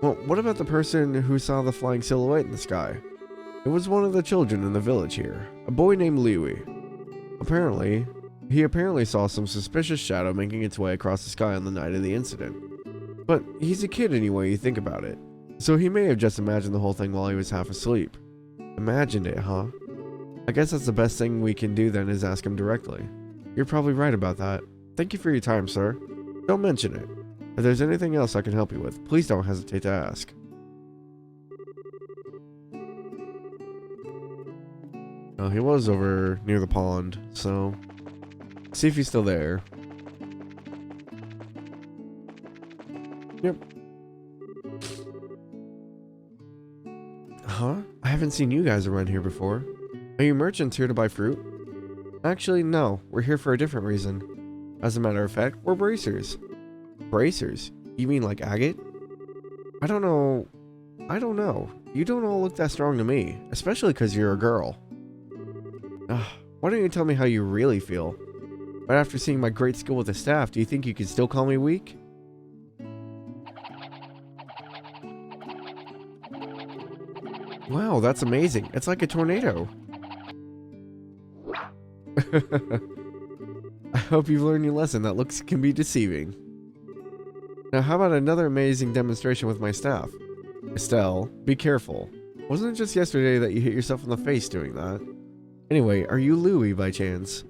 Well, what about the person who saw the flying silhouette in the sky? It was one of the children in the village here, a boy named Liwi. He apparently saw some suspicious shadow making its way across the sky on the night of the incident. But he's a kid any way you think about it, so he may have just imagined the whole thing while he was half asleep. Imagined it, huh? I guess that's the best thing we can do then is ask him directly. You're probably right about that. Thank you for your time, sir. Don't mention it. If there's anything else I can help you with, please don't hesitate to ask. Well, he was over near the pond, so see if he's still there. Yep. Huh? I haven't seen you guys around here before. Are you merchants here to buy fruit? Actually, no. We're here for a different reason. As a matter of fact, we're bracers. Bracers? You mean like agate? I don't know. You don't all look that strong to me, especially because you're a girl. Why don't you tell me how you really feel? Right after seeing my great skill with the staff, do you think you can still call me weak? Wow, that's amazing. It's like a tornado. I hope you've learned your lesson that looks can be deceiving. Now, how about another amazing demonstration with my staff? Estelle, be careful. Wasn't it just yesterday that you hit yourself in the face doing that? Anyway, are you Louie by chance?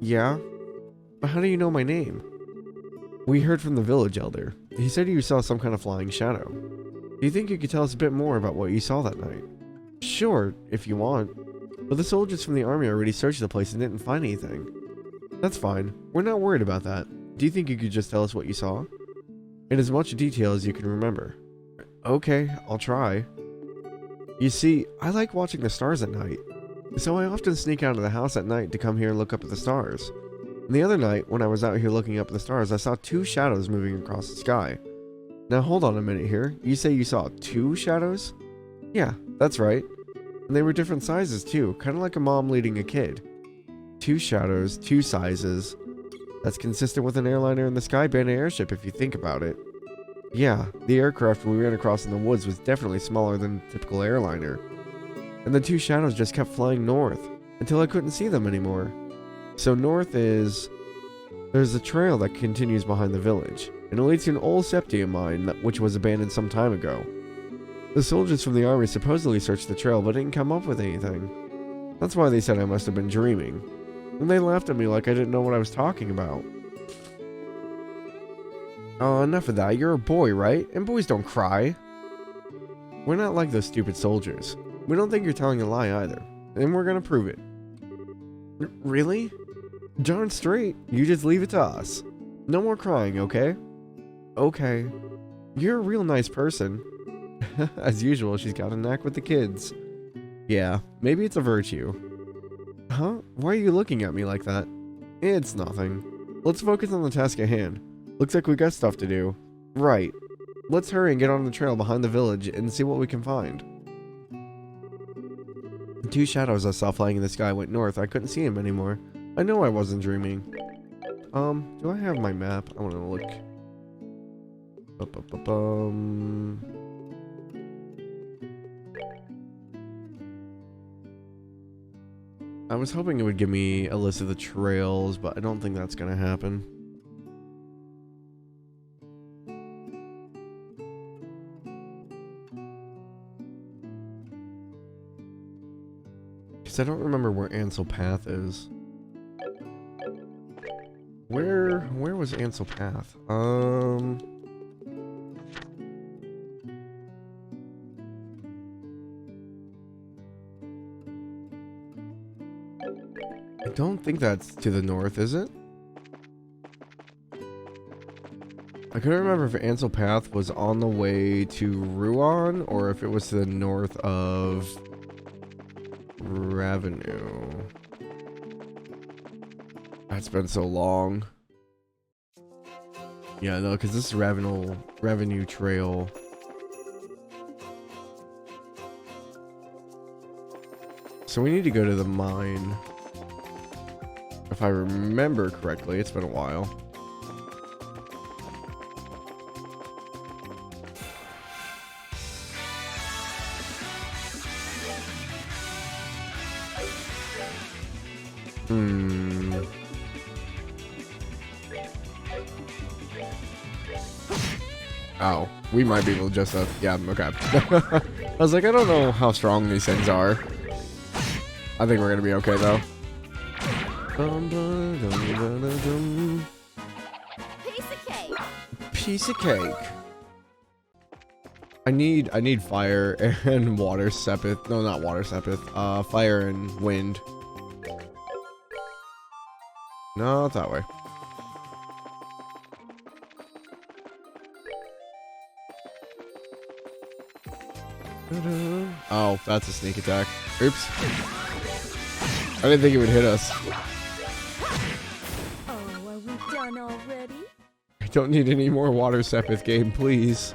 Yeah? But how do you know my name? We heard from the village elder. He said you saw some kind of flying shadow. Do you think you could tell us a bit more about what you saw that night? Sure, if you want. But the soldiers from the army already searched the place and didn't find anything. That's fine. We're not worried about that. Do you think you could just tell us what you saw? In as much detail as you can remember. Okay, I'll try. You see, I like watching the stars at night. So I often sneak out of the house at night to come here and look up at the stars. And the other night, when I was out here looking up at the stars, I saw two shadows moving across the sky. Now hold on a minute here. You say you saw two shadows? Yeah, that's right. And they were different sizes too, kind of like a mom leading a kid. 2 shadows, 2 sizes. That's consistent with an airliner in the Sky Bandit airship if you think about it. Yeah, the aircraft we ran across in the woods was definitely smaller than a typical airliner. And the 2 shadows just kept flying north, until I couldn't see them anymore. So north is... There's a trail that continues behind the village, and it leads to an old septium mine which was abandoned some time ago. The soldiers from the army supposedly searched the trail but didn't come up with anything. That's why they said I must have been dreaming. And they laughed at me like I didn't know what I was talking about. Oh, enough of that. You're a boy, right? And boys don't cry. We're not like those stupid soldiers. We don't think you're telling a lie either. And we're gonna prove it. Really? Darn straight. You just leave it to us. No more crying, okay? Okay. You're a real nice person. As usual, she's got a knack with the kids. Yeah, maybe it's a virtue. Huh? Why are you looking at me like that? It's nothing. Let's focus on the task at hand. Looks like we got stuff to do. Right. Let's hurry and get on the trail behind the village and see what we can find. The 2 shadows I saw flying in the sky went north. I couldn't see them anymore. I know I wasn't dreaming. Do I have my map? I want to look. I was hoping it would give me a list of the trails, but I don't think that's gonna happen. Because I don't remember where Ansel Path is. Where was Ansel Path? I don't think that's to the north, is it? I couldn't remember if Ansel Path was on the way to Ruan or if it was to the north of Revenue. That's been so long. Yeah, no, because this is Revenue Trail. So we need to go to the mine. If I remember correctly, it's been a while. Oh, we might be able to just yeah, okay. I was like, I don't know how strong these things are. I think we're gonna be okay though. Piece of cake. Piece of cake. I need fire and water sepith. No, not water sepith. Fire and wind. No, that way. Oh, that's a sneak attack. Oops. I didn't think it would hit us. Oh, are we done already? I don't need any more water sepith game, please.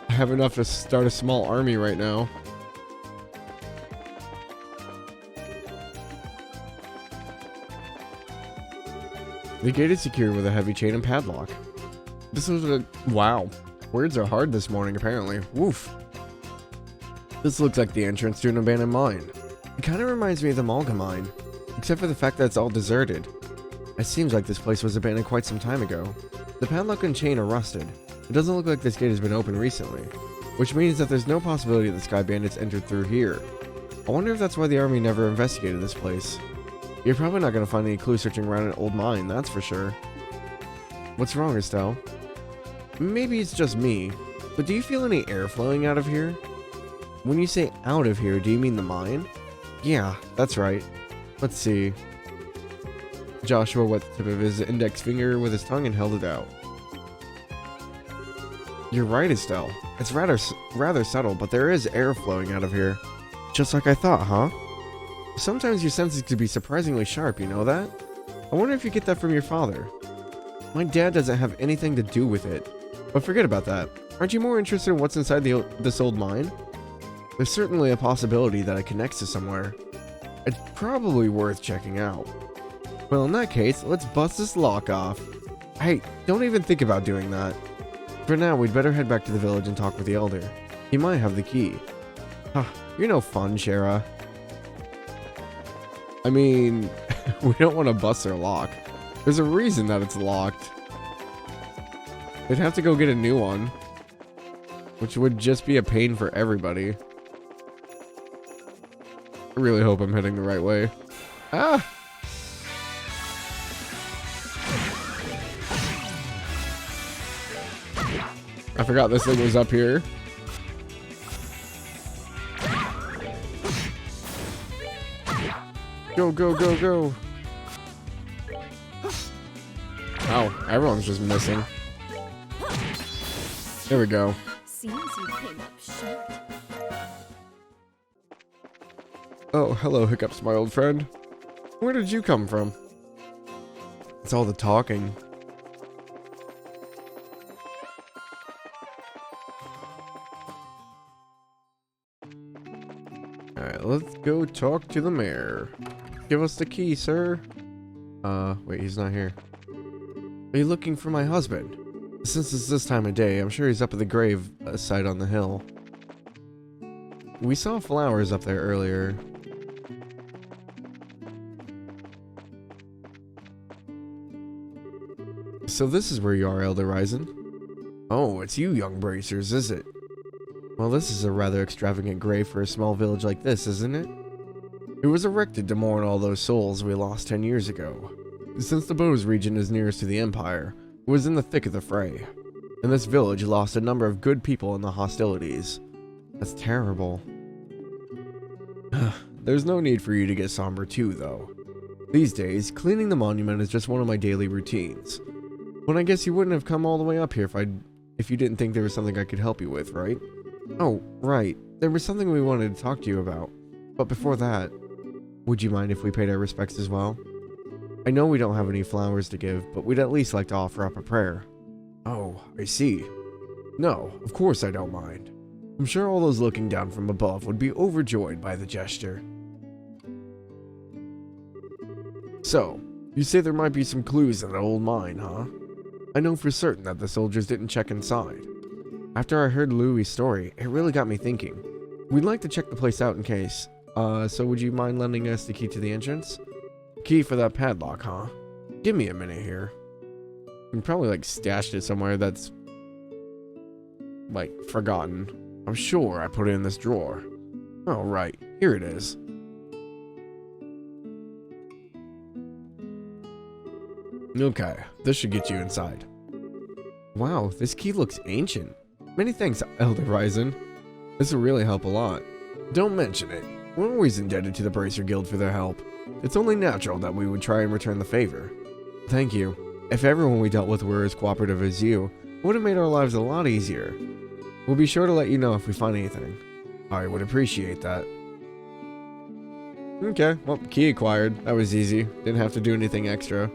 I have enough to start a small army right now. The gate is secured with a heavy chain and padlock. This was a... wow. Words are hard this morning, apparently. Woof. This looks like the entrance to an abandoned mine. It kind of reminds me of the Malga mine, except for the fact that it's all deserted. It seems like this place was abandoned quite some time ago. The padlock and chain are rusted. It doesn't look like this gate has been opened recently, which means that there's no possibility that the Sky Bandits entered through here. I wonder if that's why the army never investigated this place. You're probably not going to find any clues searching around an old mine, that's for sure. What's wrong, Estelle? Maybe it's just me, but do you feel any air flowing out of here? When you say out of here, do you mean the mine? Yeah, that's right. Let's see. Joshua wet the tip of his index finger with his tongue and held it out. You're right, Estelle. It's rather subtle, but there is air flowing out of here. Just like I thought, huh? Sometimes your senses can be surprisingly sharp, you know that? I wonder if you get that from your father. My dad doesn't have anything to do with it. But forget about that. Aren't you more interested in what's inside this old mine? There's certainly a possibility that it connects to somewhere. It's probably worth checking out. Well, in that case, let's bust this lock off. Hey, don't even think about doing that. For now, we'd better head back to the village and talk with the Elder. He might have the key. Huh, you're no fun, Shara. I mean, we don't want to bust their lock. There's a reason that it's locked. They'd have to go get a new one, which would just be a pain for everybody. I really hope I'm heading the right way. Ah! I forgot this thing was up here. Go, go, go, go. Oh, everyone's just missing. There we go. Seems you came up short. Oh, hello, Hiccups, my old friend. Where did you come from? It's all the talking. Alright, let's go talk to the mayor. Give us the key, sir. Wait, he's not here. Are you looking for my husband? Since it's this time of day, I'm sure he's up at the grave site on the hill. We saw flowers up there earlier. So this is where you are, Elder Ryzen. Oh, it's you, young bracers, is it? Well, this is a rather extravagant grave for a small village like this, isn't it? It was erected to mourn all those souls we lost 10 years ago. Since the Bose region is nearest to the Empire, it was in the thick of the fray, and this village lost a number of good people in the hostilities. That's terrible. There's no need for you to get somber too, though. These days, cleaning the monument is just one of my daily routines. But I guess you wouldn't have come all the way up here if you didn't think there was something I could help you with, right? Oh, right. There was something we wanted to talk to you about. But before that, would you mind if we paid our respects as well? I know we don't have any flowers to give, but we'd at least like to offer up a prayer. Oh, I see. No, of course I don't mind. I'm sure all those looking down from above would be overjoyed by the gesture. So, you say there might be some clues in that old mine, huh? I know for certain that the soldiers didn't check inside. After I heard Louie's story, it really got me thinking. We'd like to check the place out in case. So would you mind lending us the key to the entrance? Key for that padlock, huh? Give me a minute here. You probably like stashed it somewhere that's like forgotten. I'm sure I put it in this drawer. Oh, right. Here it is. Okay, this should get you inside. Wow, this key looks ancient. Many thanks, Elder Ryzen. This will really help a lot. Don't mention it. We're always indebted to the Bracer Guild for their help. It's only natural that we would try and return the favor. Thank you. If everyone we dealt with were as cooperative as you, it would have made our lives a lot easier. We'll be sure to let you know if we find anything. I would appreciate that. Okay, well, key acquired. That was easy. Didn't have to do anything extra.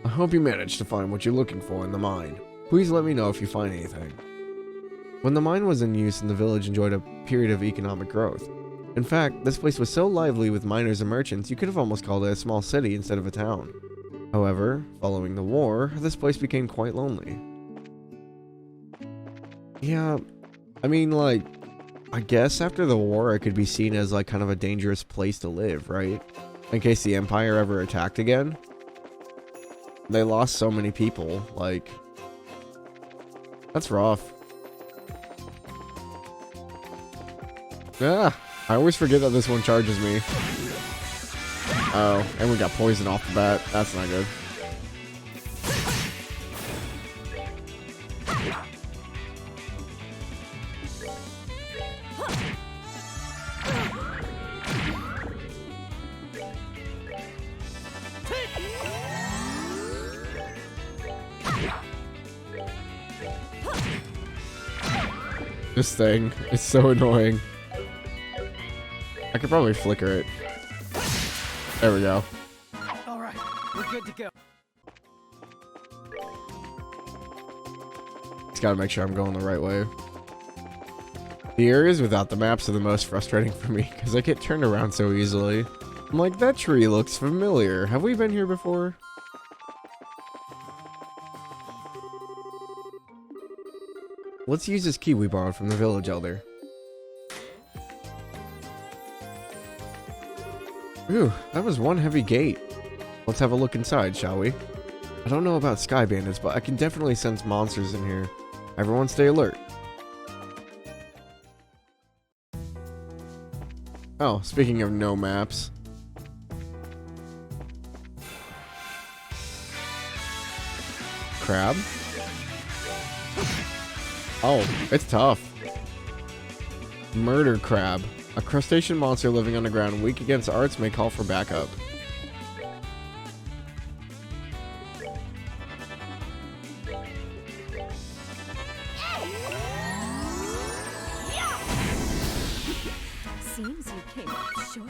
I hope you managed to find what you're looking for in the mine. Please let me know if you find anything. When the mine was in use and the village enjoyed a period of economic growth. In fact, this place was so lively with miners and merchants you could have almost called it a small city instead of a town. However, following the war, this place became quite lonely. Yeah, I mean, like, I guess after the war it could be seen as like kind of a dangerous place to live, right? In case the Empire ever attacked again. They lost so many people, like, that's rough. Ah, I always forget that this one charges me. Oh, and we got poison off the bat. That's not good. This thing is so annoying. I could probably flicker it. There we go. All right, we're good to go. Just gotta make sure I'm going the right way. The areas without the maps are the most frustrating for me because I get turned around so easily. I'm like, that tree looks familiar. Have we been here before? Let's use this key we borrowed from the village elder. Ooh, that was one heavy gate. Let's have a look inside, shall we? I don't know about sky bandits, but I can definitely sense monsters in here. Everyone stay alert. Oh, speaking of no maps. Crab? Oh, it's tough. Murder crab. A crustacean monster living underground, weak against arts, may call for backup. Seems you came up short.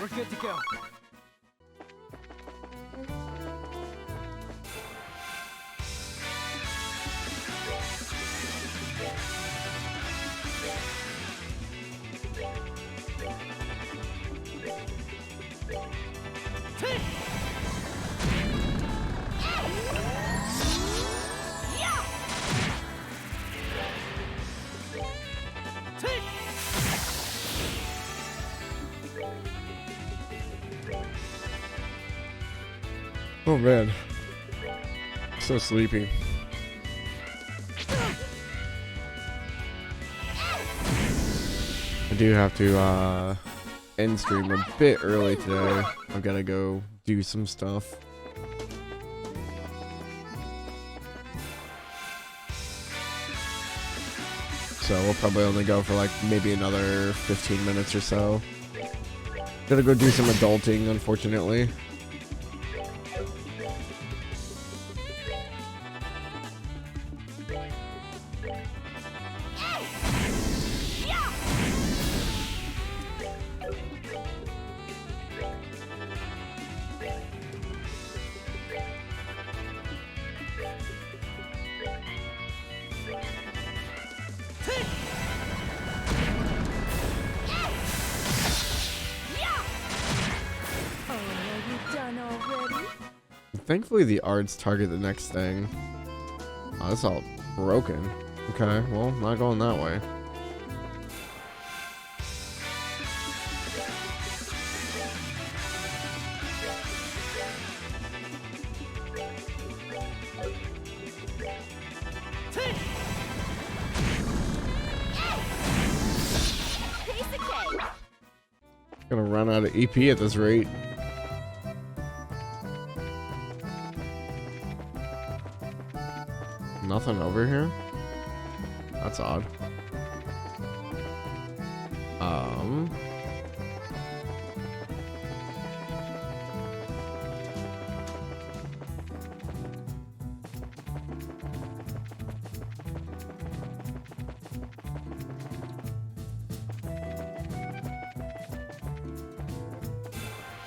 We're good to go. Oh man. So sleepy. I do have to end stream a bit early today. I've got to go do some stuff. So we'll probably only go for like maybe another 15 minutes or so. Gotta go do some adulting, unfortunately. Oh, are you done already? Thankfully, the arts target the next thing. Oh, that's all broken. Okay, well, not going that way. Piece of cake. Gonna run out of EP at this rate. Nothing over here? That's odd.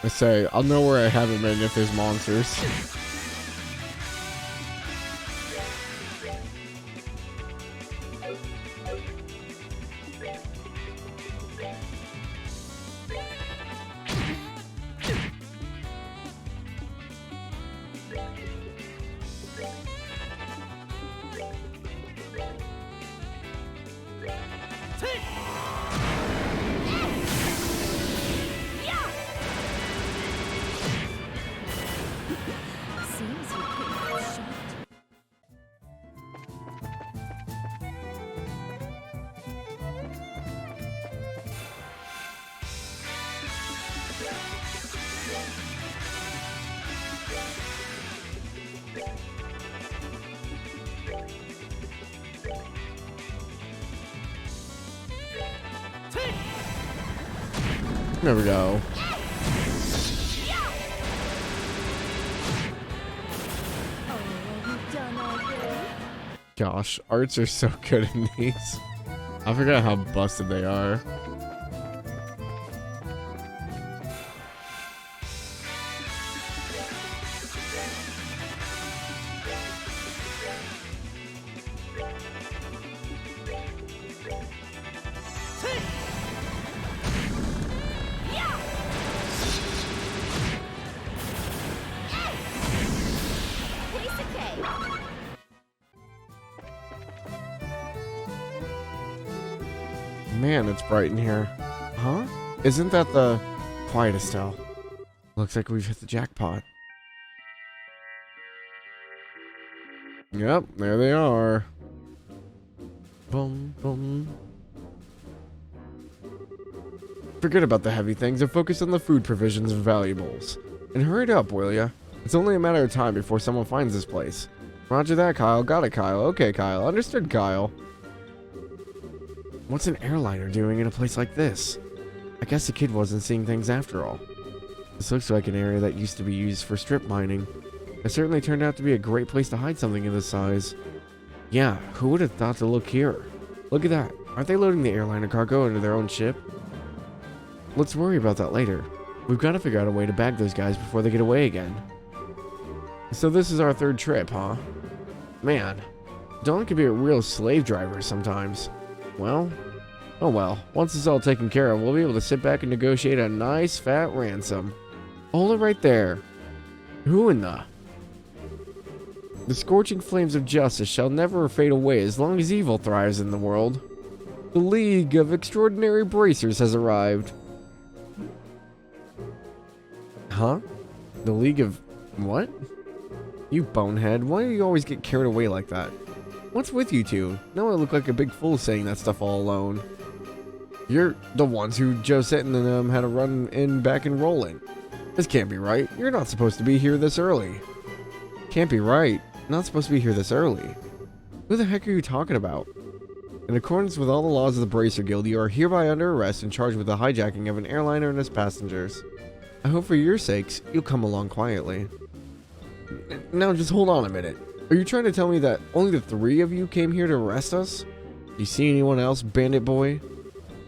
I say, I'll know where I haven't been if there's monsters. There we go. Oh, are you done already? Gosh, arts are so good in these. I forgot how busted they are. Man, it's bright in here. Huh? Isn't that the... Quiet, Estelle. Looks like we've hit the jackpot. Yep, there they are. Boom, boom. Forget about the heavy things and focus on the food provisions and valuables. And hurry it up, will ya? It's only a matter of time before someone finds this place. Roger that, Kyle. Got it, Kyle. Okay, Kyle. Understood, Kyle. What's an airliner doing in a place like this? I guess the kid wasn't seeing things after all. This looks like an area that used to be used for strip mining. It certainly turned out to be a great place to hide something of this size. Yeah, who would have thought to look here? Look at that. Aren't they loading the airliner cargo into their own ship? Let's worry about that later. We've got to figure out a way to bag those guys before they get away again. So this is our third trip, huh? Man, Dawn can be a real slave driver sometimes. Well, oh well. Once it's all taken care of, we'll be able to sit back and negotiate a nice fat ransom. Hold it right there. Who in the... The scorching flames of justice shall never fade away as long as evil thrives in the world. The League of Extraordinary Bracers has arrived. Huh? The League of... what? You bonehead, why do you always get carried away like that? What's with you two? Now I look like a big fool saying that stuff all alone. You're the ones who Josette and them had to run in back and roll in. This can't be right. You're not supposed to be here this early. Can't be right. Not supposed to be here this early. Who the heck are you talking about? In accordance with all the laws of the Bracer Guild, you are hereby under arrest and charged with the hijacking of an airliner and its passengers. I hope for your sakes, you'll come along quietly. Now just hold on a minute. Are you trying to tell me that only the three of you came here to arrest us? You see anyone else, bandit boy?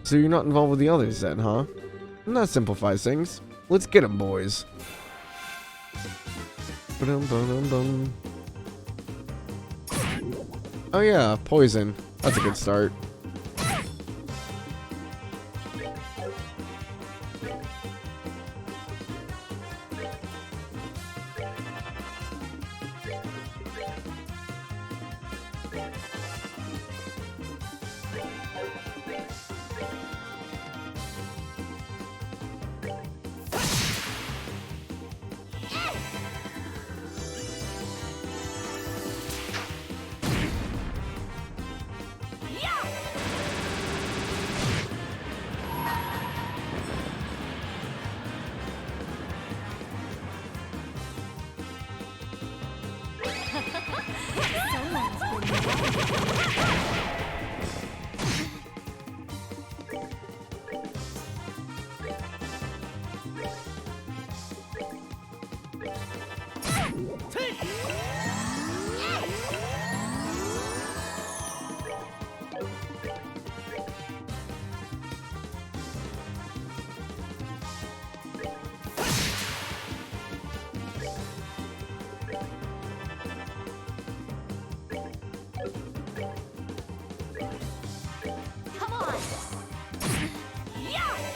So you're not involved with the others then, huh? That simplifies things. Let's get 'em, boys. Ba-dum-ba-dum-bum. Oh yeah, poison. That's a good start.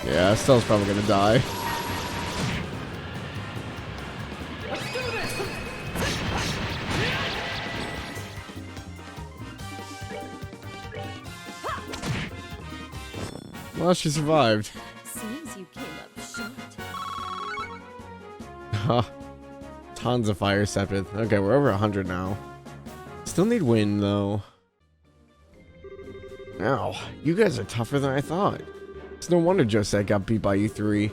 Yeah, Estelle's probably gonna die. Well, she survived. Seems you came up short. Tons of fire septed. Okay, we're over 100 now. Still need wind though. Ow, you guys are tougher than I thought. It's no wonder Josette got beat by you three.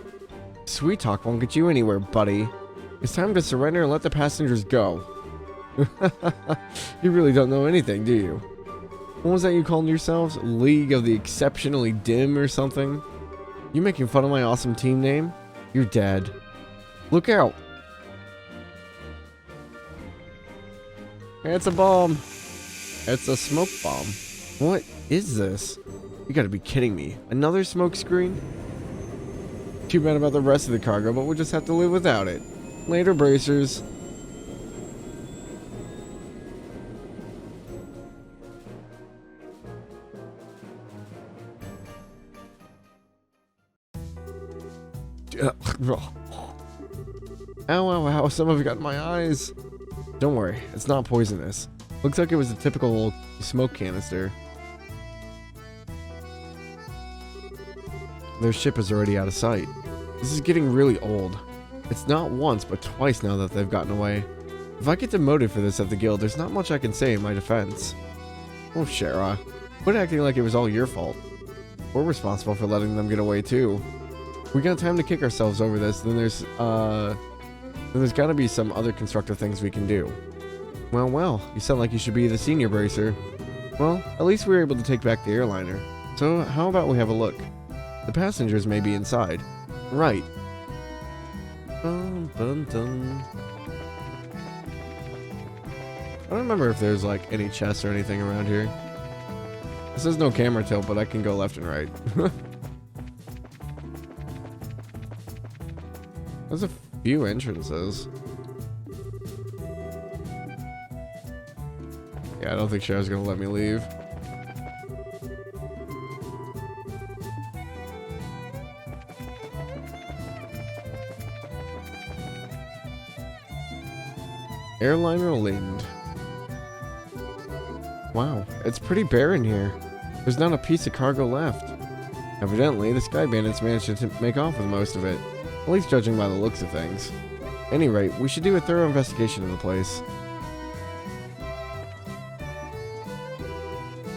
Sweet talk won't get you anywhere, buddy. It's time to surrender and let the passengers go. You really don't know anything, do you? What was that you called yourselves? League of the Exceptionally Dim or something? You making fun of my awesome team name? You're dead. Look out! It's a bomb. It's a smoke bomb. What is this? You gotta be kidding me. Another smoke screen? Too bad about the rest of the cargo, but we'll just have to live without it. Later, bracers. Ow, ow, ow, some of it got in my eyes. Don't worry, it's not poisonous. Looks like it was a typical smoke canister. Their ship is already out of sight. This is getting really old. It's not once, but twice now that they've gotten away. If I get demoted for this at the guild, there's not much I can say in my defense. Oh, Shara, quit acting like it was all your fault. We're responsible for letting them get away too. We got time to kick ourselves over this, then there's gotta be some other constructive things we can do. Well, you sound like you should be the senior bracer. Well, at least we were able to take back the airliner. So how about we have a look? The passengers may be inside. Right. Dun, dun, dun. I don't remember if there's like any chests or anything around here. This says no camera tilt, but I can go left and right. There's a few entrances. Yeah, I don't think Cher's gonna let me leave. Airliner Lind. Wow, it's pretty bare in here. There's not a piece of cargo left. Evidently, the Sky Bandits managed to make off with most of it, at least judging by the looks of things. At any rate, we should do a thorough investigation of the place.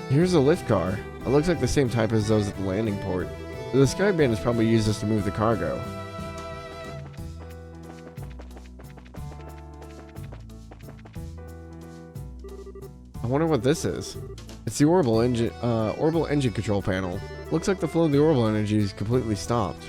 Here's a lift car. It looks like the same type as those at the landing port. The Sky Bandits probably used this to move the cargo. I wonder what this is. It's the orbital engine control panel. Looks like the flow of the orbital energy is completely stopped.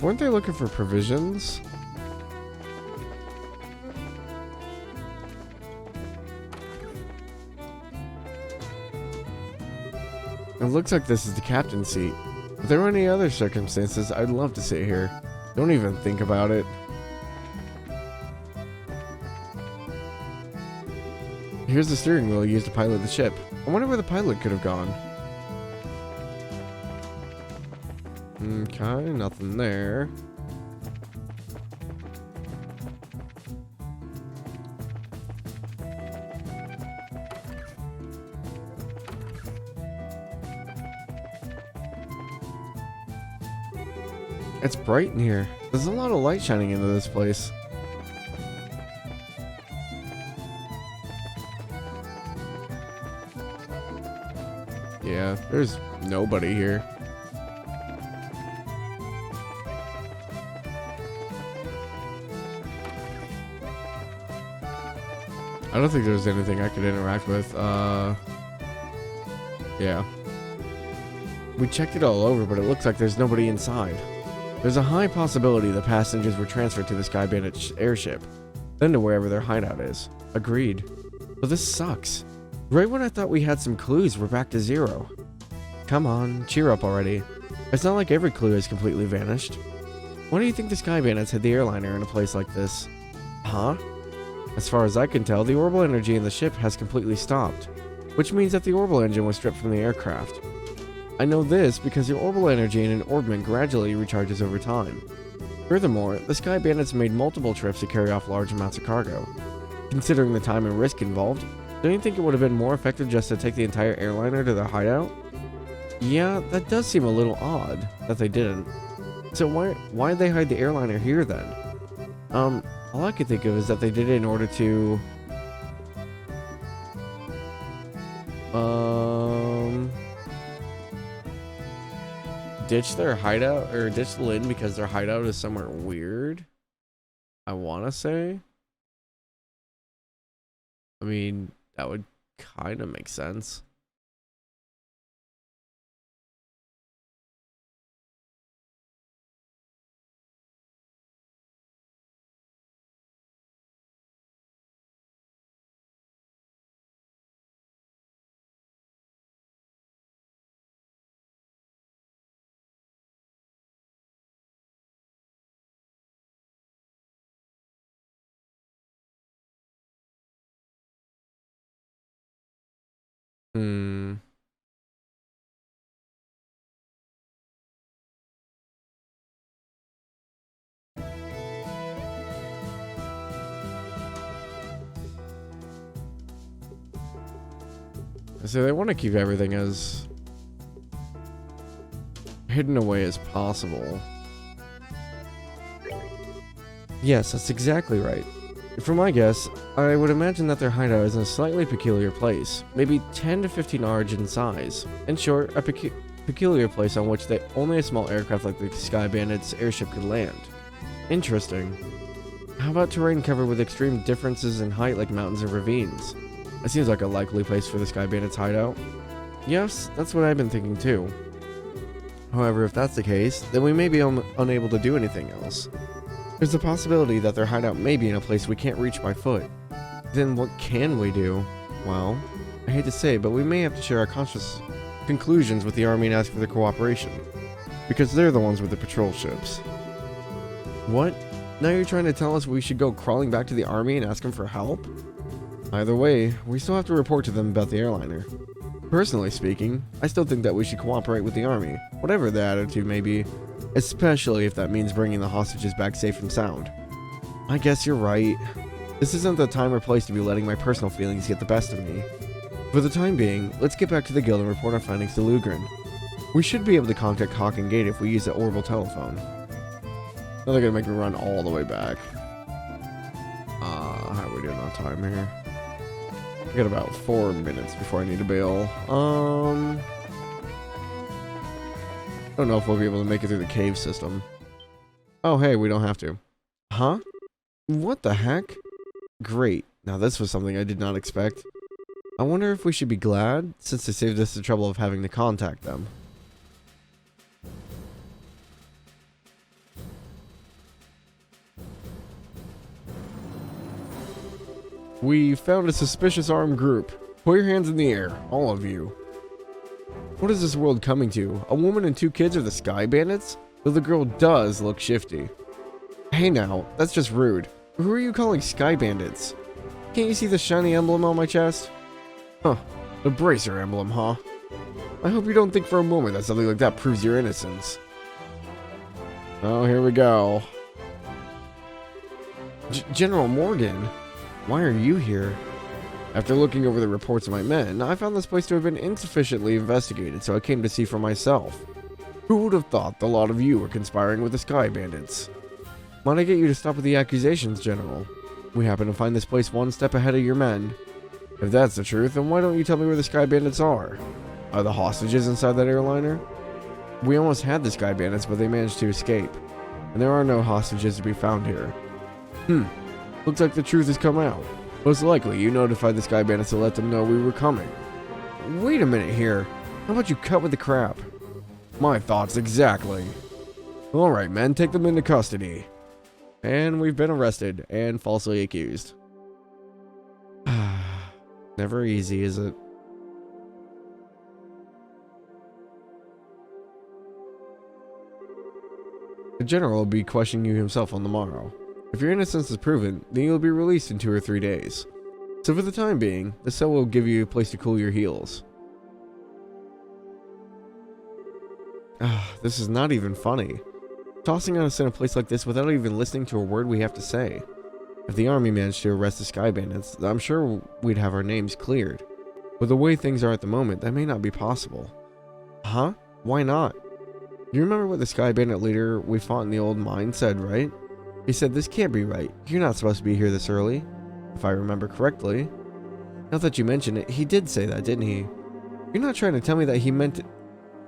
Weren't they looking for provisions? It looks like this is the captain's seat. If there were any other circumstances, I'd love to sit here. Don't even think about it. Here's the steering wheel used to pilot the ship. I wonder where the pilot could have gone. Okay, nothing there. It's bright in here. There's a lot of light shining into this place. Yeah, there's nobody here. I don't think there's anything I could interact with. Yeah. We checked it all over, but it looks like there's nobody inside. There's a high possibility the passengers were transferred to the Sky Bandit airship, then to wherever their hideout is. Agreed. But this sucks. Right when I thought we had some clues, we're back to zero. Come on, cheer up already. It's not like every clue has completely vanished. Why do you think the Sky Bandits had the airliner in a place like this? Huh? As far as I can tell, the orbital energy in the ship has completely stopped, which means that the orbital engine was stripped from the aircraft. I know this because the orbital energy in an orbment gradually recharges over time. Furthermore, the Sky Bandits made multiple trips to carry off large amounts of cargo. Considering the time and risk involved, don't you think it would have been more effective just to take the entire airliner to their hideout? Yeah, that does seem a little odd that they didn't. So why did they hide the airliner here then? All I could think of is that they did it in order to ditch their hideout or ditch Lynn because their hideout is somewhere weird. I want to say. I mean, that would kind of make sense. Hmm. So they want to keep everything as hidden away as possible. Yes, that's exactly right. From my guess, I would imagine that their hideout is in a slightly peculiar place, maybe 10 to 15 arj in size. In short, a peculiar place on which only a small aircraft like the Sky Bandit's airship could land. Interesting. How about terrain covered with extreme differences in height like mountains and ravines? It seems like a likely place for the Sky Bandit's hideout. Yes, that's what I've been thinking too. However, if that's the case, then we may be unable to do anything else. There's a possibility that their hideout may be in a place we can't reach by foot. Then what can we do? Well, I hate to say it, but we may have to share our conscious conclusions with the army and ask for their cooperation. Because they're the ones with the patrol ships. What? Now you're trying to tell us we should go crawling back to the army and ask them for help? Either way, we still have to report to them about the airliner. Personally speaking, I still think that we should cooperate with the army, whatever their attitude may be, especially if that means bringing the hostages back safe and sound. I guess you're right. This isn't the time or place to be letting my personal feelings get the best of me. For the time being, let's get back to the guild and report our findings to Lugren. We should be able to contact Hawk and Gate if we use the Orville telephone. Now they're gonna make me run all the way back. How are we doing on time here? I got about 4 minutes before I need to bail. I don't know if we'll be able to make it through the cave system. Oh, hey, we don't have to. Huh? What the heck? Great. Now this was something I did not expect. I wonder if we should be glad, since they saved us the trouble of having to contact them. We found a suspicious armed group. Put your hands in the air, all of you. What is this world coming to? A woman and 2 kids are the Sky Bandits? Though the girl does look shifty. Hey now, that's just rude. Who are you calling Sky Bandits? Can't you see the shiny emblem on my chest? Huh, the bracer emblem, huh? I hope you don't think for a moment that something like that proves your innocence. Oh, here we go. General Morgan, why are you here? After looking over the reports of my men, I found this place to have been insufficiently investigated, so I came to see for myself. Who would have thought the lot of you were conspiring with the Sky Bandits? Might I get you to stop with the accusations, General? We happen to find this place one step ahead of your men. If that's the truth, then why don't you tell me where the Sky Bandits are? Are the hostages inside that airliner? We almost had the Sky Bandits, but they managed to escape. And there are no hostages to be found here. Looks like the truth has come out. Most likely, you notified the Sky Bandits to let them know we were coming. Wait a minute here. How about you cut with the crap? My thoughts exactly. Alright, men, take them into custody. And we've been arrested and falsely accused. Never easy, is it? The General will be questioning you himself on the morrow. If your innocence is proven, then you'll be released in 2 or 3 days. So for the time being, the cell will give you a place to cool your heels. This is not even funny. Tossing us in a place like this without even listening to a word we have to say. If the army managed to arrest the Sky Bandits, I'm sure we'd have our names cleared. But the way things are at the moment, that may not be possible. Huh? Why not? You remember what the Sky Bandit leader we fought in the old mine said, right? He said, this can't be right. You're not supposed to be here this early. If I remember correctly. Now that you mention it, he did say that, didn't he? You're not trying to tell me that he meant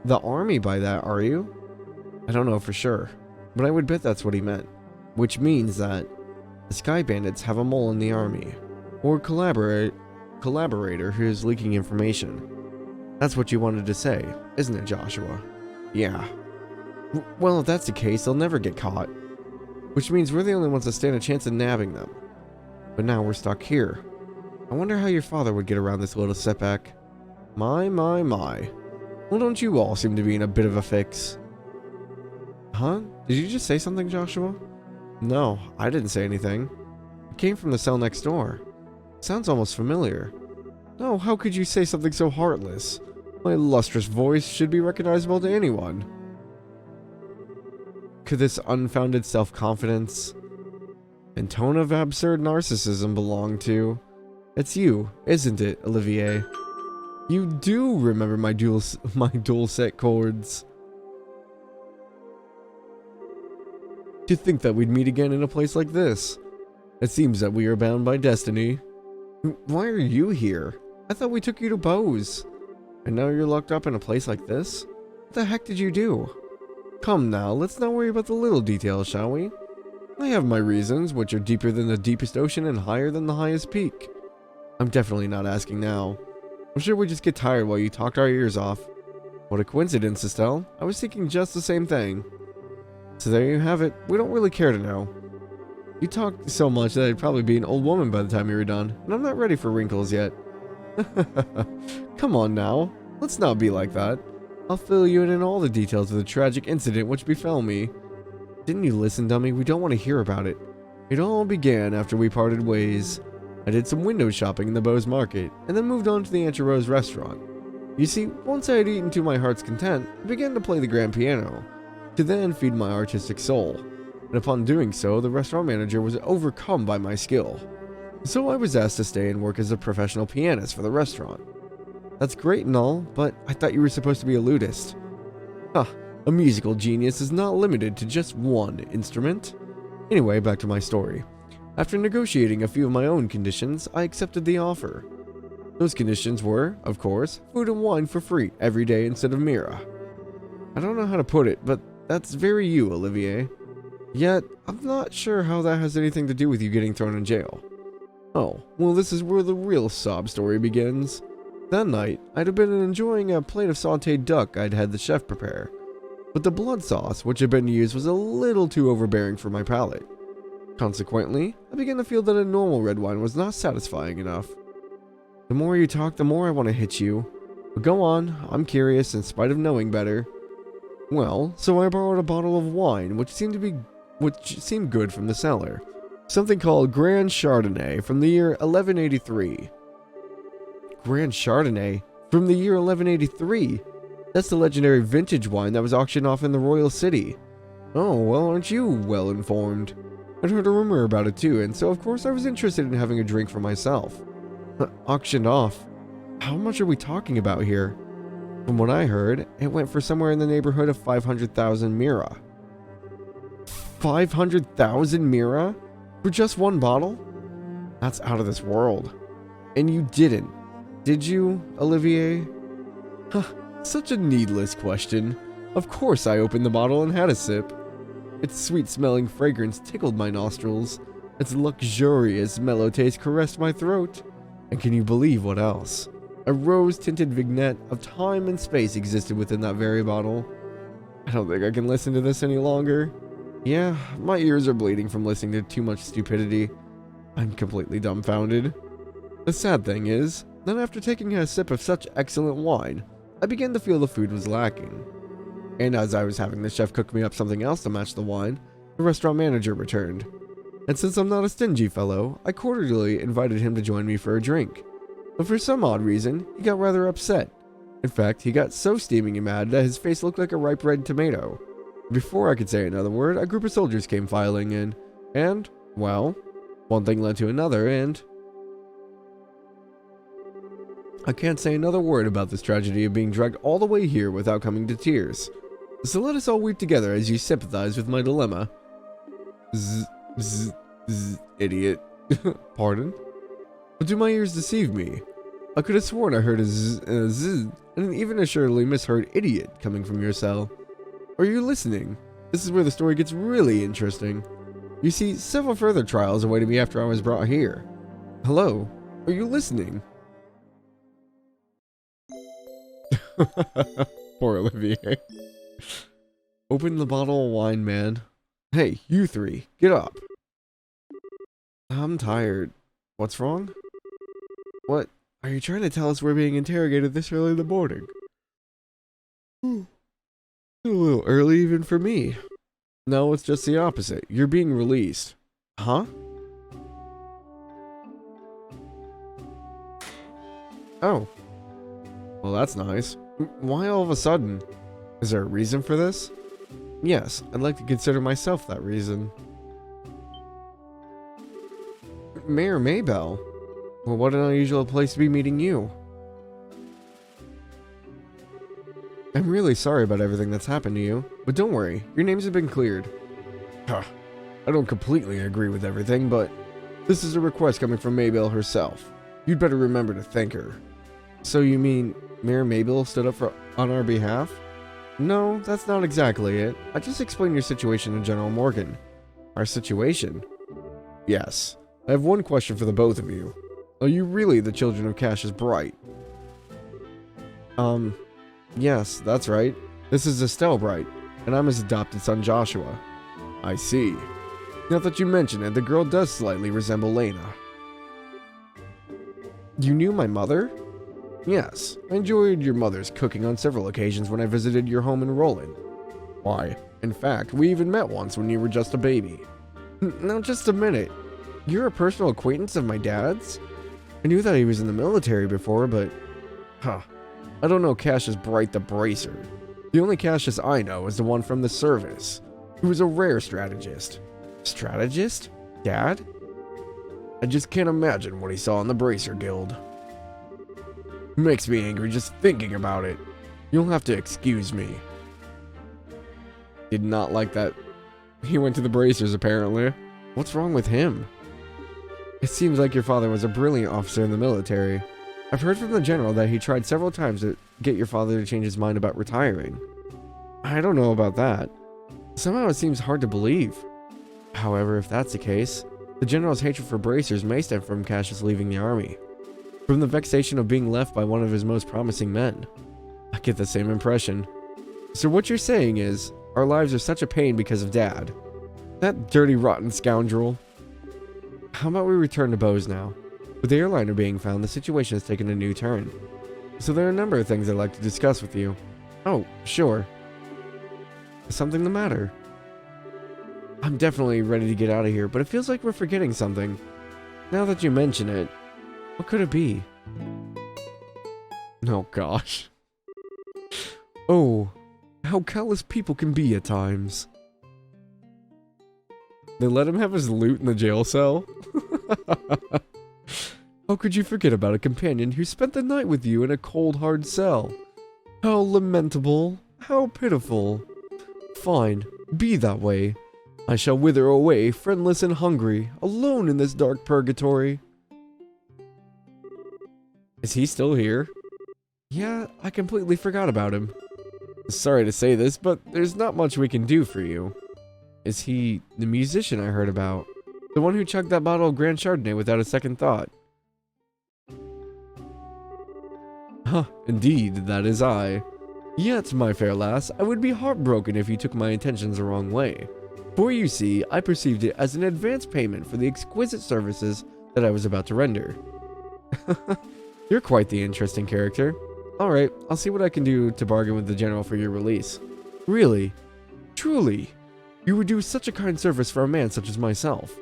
the army by that, are you? I don't know for sure, but I would bet that's what he meant. Which means that the Sky Bandits have a mole in the army, or collaborator who is leaking information. That's what you wanted to say, isn't it, Joshua? Yeah. Well, if that's the case, they'll never get caught. Which means we're the only ones that stand a chance of nabbing them. But now we're stuck here. I wonder how your father would get around this little setback. My. Well, don't you all seem to be in a bit of a fix? Huh? Did you just say something, Joshua? No, I didn't say anything. It came from the cell next door. Sounds almost familiar. No, how could you say something so heartless? My lustrous voice should be recognizable to anyone. Could this unfounded self-confidence and tone of absurd narcissism belong to? It's you, isn't it, Olivier? You do remember my dual set chords. To think that we'd meet again in a place like this. It seems that we are bound by destiny. Why are you here? I thought we took you to Bose. And now you're locked up in a place like this? What the heck did you do? Come now, let's not worry about the little details, shall we? I have my reasons, which are deeper than the deepest ocean and higher than the highest peak. I'm definitely not asking now. I'm sure we just get tired while you talked our ears off. What a coincidence, Estelle. I was thinking just the same thing. So there you have it. We don't really care to know. You talked so much that I'd probably be an old woman by the time you were done, and I'm not ready for wrinkles yet. Come on now. Let's not be like that. I'll fill you in on all the details of the tragic incident which befell me. Didn't you listen, dummy? We don't want to hear about it. It all began after we parted ways. I did some window shopping in the Bose Market, and then moved on to the Aunt Rose restaurant. You see, once I had eaten to my heart's content, I began to play the grand piano, to then feed my artistic soul. And upon doing so, the restaurant manager was overcome by my skill. So I was asked to stay and work as a professional pianist for the restaurant. That's great and all, but I thought you were supposed to be a lutist. Huh, a musical genius is not limited to just one instrument. Anyway, back to my story. After negotiating a few of my own conditions, I accepted the offer. Those conditions were, of course, food and wine for free every day instead of Mira. I don't know how to put it, but that's very you, Olivier. Yet, I'm not sure how that has anything to do with you getting thrown in jail. Oh, well, this is where the real sob story begins. That night, I'd have been enjoying a plate of sautéed duck I'd had the chef prepare, but the blood sauce which had been used was a little too overbearing for my palate. Consequently, I began to feel that a normal red wine was not satisfying enough. The more you talk, the more I want to hit you. But go on, I'm curious in spite of knowing better. Well, so I borrowed a bottle of wine which seemed good from the cellar. Something called Grand Chardonnay from the year 1183. Grand Chardonnay from the year 1183? That's the legendary vintage wine that was auctioned off in the Royal City. Oh, well, aren't you well informed? I'd heard a rumor about it too, and so of course I was interested in having a drink for myself. Auctioned off? How much are we talking about here? From what I heard, it went for somewhere in the neighborhood of 500,000 Mira. 500,000 Mira? For just one bottle? That's out of this world. And you didn't, did you, Olivier? Huh, such a needless question. Of course I opened the bottle and had a sip. Its sweet-smelling fragrance tickled my nostrils. Its luxurious, mellow taste caressed my throat. And can you believe what else? A rose-tinted vignette of time and space existed within that very bottle. I don't think I can listen to this any longer. Yeah, my ears are bleeding from listening to too much stupidity. I'm completely dumbfounded. The sad thing is, that after taking a sip of such excellent wine, I began to feel the food was lacking. And as I was having the chef cook me up something else to match the wine, the restaurant manager returned. And since I'm not a stingy fellow, I cordially invited him to join me for a drink. But for some odd reason, he got rather upset. In fact, he got so steaming and mad that his face looked like a ripe red tomato. Before I could say another word, a group of soldiers came filing in. And, well, one thing led to another, and I can't say another word about this tragedy of being dragged all the way here without coming to tears. So let us all weep together as you sympathize with my dilemma. Idiot. Pardon? But do my ears deceive me? I could have sworn I heard a zzz and even assuredly misheard idiot coming from your cell. Are you listening? This is where the story gets really interesting. You see, several further trials awaited me after I was brought here. Hello? Are you listening? Poor Olivier. Open the bottle of wine, man. Hey, you three, get up. I'm tired. What's wrong? What? Are you trying to tell us we're being interrogated this early in the morning? A little early even for me. No, it's just the opposite. You're being released. Huh? Oh. Well, that's nice. Why all of a sudden? Is there a reason for this? Yes, I'd like to consider myself that reason. Mayor Maybell? Well, what an unusual place to be meeting you. I'm really sorry about everything that's happened to you, but don't worry, your names have been cleared. Huh. I don't completely agree with everything, but this is a request coming from Maybell herself. You'd better remember to thank her. So you mean Mayor Maybell stood up on our behalf? No, that's not exactly it. I just explained your situation to General Morgan. Our situation? Yes. I have one question for the both of you. Are you really the children of Cassius Bright? Yes, that's right. This is Estelle Bright, and I'm his adopted son Joshua. I see. Now that you mention it, the girl does slightly resemble Lena. You knew my mother? Yes, I enjoyed your mother's cooking on several occasions when I visited your home in Roland. Why, in fact, we even met once when you were just a baby. Now just a minute. You're a personal acquaintance of my dad's? I knew that he was in the military before, but... I don't know Cassius Bright the Bracer. The only Cassius I know is the one from the service, who was a rare strategist. Strategist? Dad? I just can't imagine what he saw in the Bracer Guild. Makes me angry just thinking about it. You'll have to excuse me. Did not like that. He went to the Bracers, apparently. What's wrong with him? It seems like your father was a brilliant officer in the military. I've heard from the general that he tried several times to get your father to change his mind about retiring. I don't know about that. Somehow it seems hard to believe. However, if that's the case, the general's hatred for Bracers may stem from Cassius leaving the army. From the vexation of being left by one of his most promising men. I get the same impression. So what you're saying is, our lives are such a pain because of Dad. That dirty, rotten scoundrel. How about we return to Bose now? With the airliner being found, the situation has taken a new turn. So there are a number of things I'd like to discuss with you. Oh, sure. Is something the matter? I'm definitely ready to get out of here, but it feels like we're forgetting something. Now that you mention it, what could it be? Oh gosh. Oh, how callous people can be at times. They let him have his loot in the jail cell? How could you forget about a companion who spent the night with you in a cold, hard cell? How lamentable. How pitiful. Fine, be that way. I shall wither away, friendless and hungry, alone in this dark purgatory. Is he still here? Yeah, I completely forgot about him. Sorry to say this, but there's not much we can do for you. Is he the musician I heard about? The one who chugged that bottle of Grand Chardonnay without a second thought? Huh, indeed, that is I. Yet, my fair lass, I would be heartbroken if you took my intentions the wrong way. For you see, I perceived it as an advance payment for the exquisite services that I was about to render. You're quite the interesting character. Alright, I'll see what I can do to bargain with the general for your release. Really? Truly? You would do such a kind service for a man such as myself.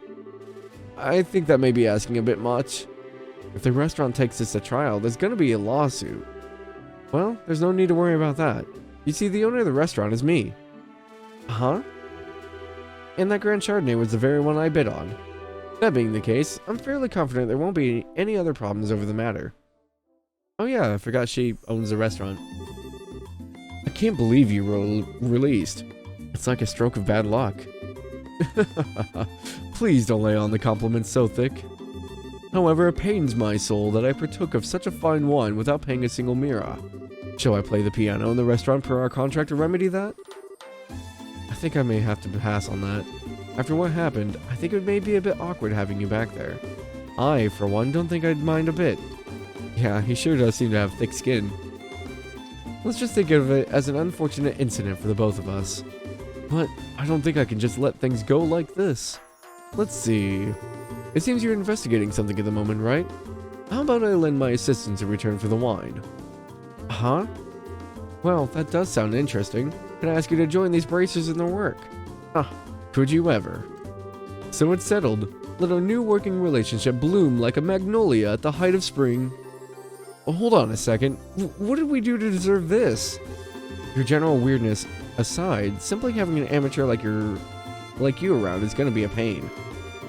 I think that may be asking a bit much. If the restaurant takes this to trial, there's gonna be a lawsuit. Well, there's no need to worry about that. You see, the owner of the restaurant is me. Huh? And that Grand Chardonnay was the very one I bid on. That being the case, I'm fairly confident there won't be any other problems over the matter. Oh yeah, I forgot she owns the restaurant. I can't believe you were released. It's like a stroke of bad luck. Please don't lay on the compliments so thick. However, it pains my soul that I partook of such a fine wine without paying a single mira. Shall I play the piano in the restaurant per our contract to remedy that? think I may have to pass on that. After what happened, I think it may be a bit awkward having you back there. I, for one, don't think I'd mind a bit. Yeah, he sure does seem to have thick skin. Let's just think of it as an unfortunate incident for the both of us. But I don't think I can just let things go like this. Let's see. It seems you're investigating something at the moment, right? How about I lend my assistance in return for the wine? Huh? Well, that does sound interesting. Can I ask you to join these bracers in their work? Huh, could you ever? So it's settled. Let our new working relationship bloom like a magnolia at the height of spring. Oh, hold on a second. What did we do to deserve this? Your general weirdness aside, simply having an amateur like you around is going to be a pain.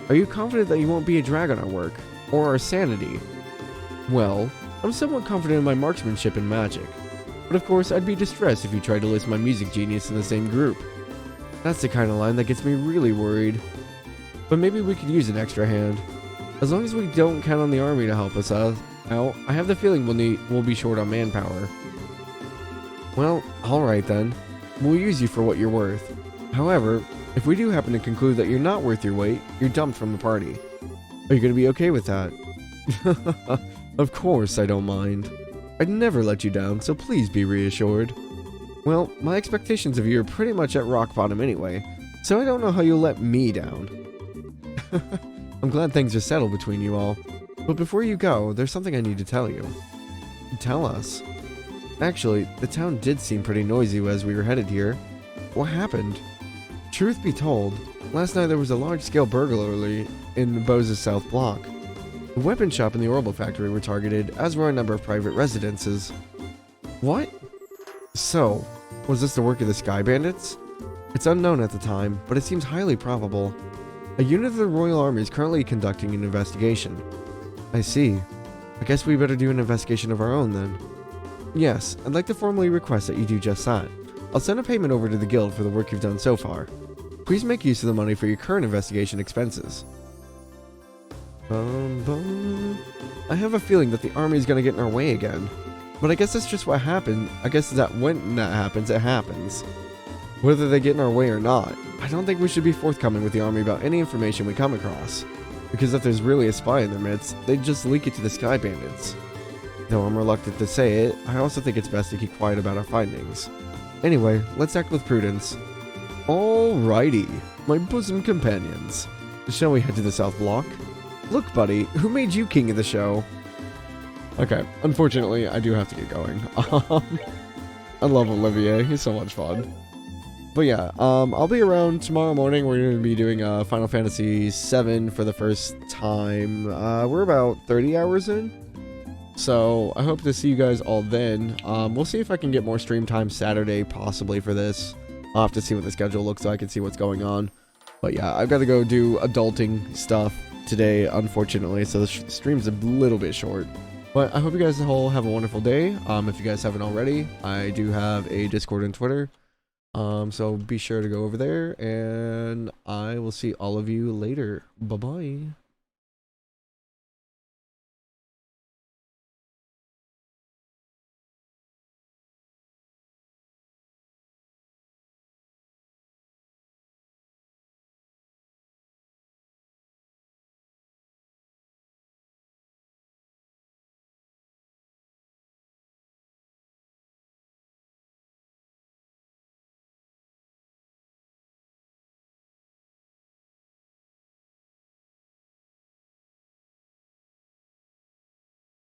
Are you confident that you won't be a drag on our work? Or our sanity? Well, I'm somewhat confident in my marksmanship and magic. But of course, I'd be distressed if you tried to list my music genius in the same group. That's the kind of line that gets me really worried. But maybe we could use an extra hand. As long as we don't count on the army to help us out, I have the feeling we'll be short on manpower. Well, alright then. We'll use you for what you're worth. However, if we do happen to conclude that you're not worth your weight, you're dumped from the party. Are you going to be okay with that? Of course I don't mind. I'd never let you down, so please be reassured. Well, my expectations of you are pretty much at rock bottom anyway, so I don't know how you'll let me down. I'm glad things are settled between you all. But before you go, there's something I need to tell you. Tell us. Actually, the town did seem pretty noisy as we were headed here. What happened? Truth be told, last night there was a large-scale burglary in Bose's South Block. The weapon shop and the Orbital factory were targeted, as were a number of private residences. What? So, was this the work of the Sky Bandits? It's unknown at the time, but it seems highly probable. A unit of the Royal Army is currently conducting an investigation. I see. I guess we better do an investigation of our own then. Yes, I'd like to formally request that you do just that. I'll send a payment over to the guild for the work you've done so far. Please make use of the money for your current investigation expenses. I have a feeling that the army is going to get in our way again. But I guess that's just what happened. I guess that when that happens, it happens. Whether they get in our way or not, I don't think we should be forthcoming with the army about any information we come across. Because if there's really a spy in their midst, they'd just leak it to the Sky Bandits. Though I'm reluctant to say it, I also think it's best to keep quiet about our findings. Anyway, let's act with prudence. Alrighty, my bosom companions. Shall we head to the South Block? Look, buddy, who made you king of the show? Okay, unfortunately, I do have to get going. I love Olivier, he's so much fun. But yeah, I'll be around tomorrow morning. We're going to be doing Final Fantasy VII for the first time. We're about 30 hours in. So I hope to see you guys all then. We'll see if I can get more stream time Saturday, possibly, for this. I'll have to see what the schedule looks like and see what's going on. But yeah, I've got to go do adulting stuff today, unfortunately. So the stream's a little bit short. But I hope you guys all have a wonderful day. If you guys haven't already, I do have a Discord and Twitter. So be sure to go over there, and I will see all of you later. Bye-bye.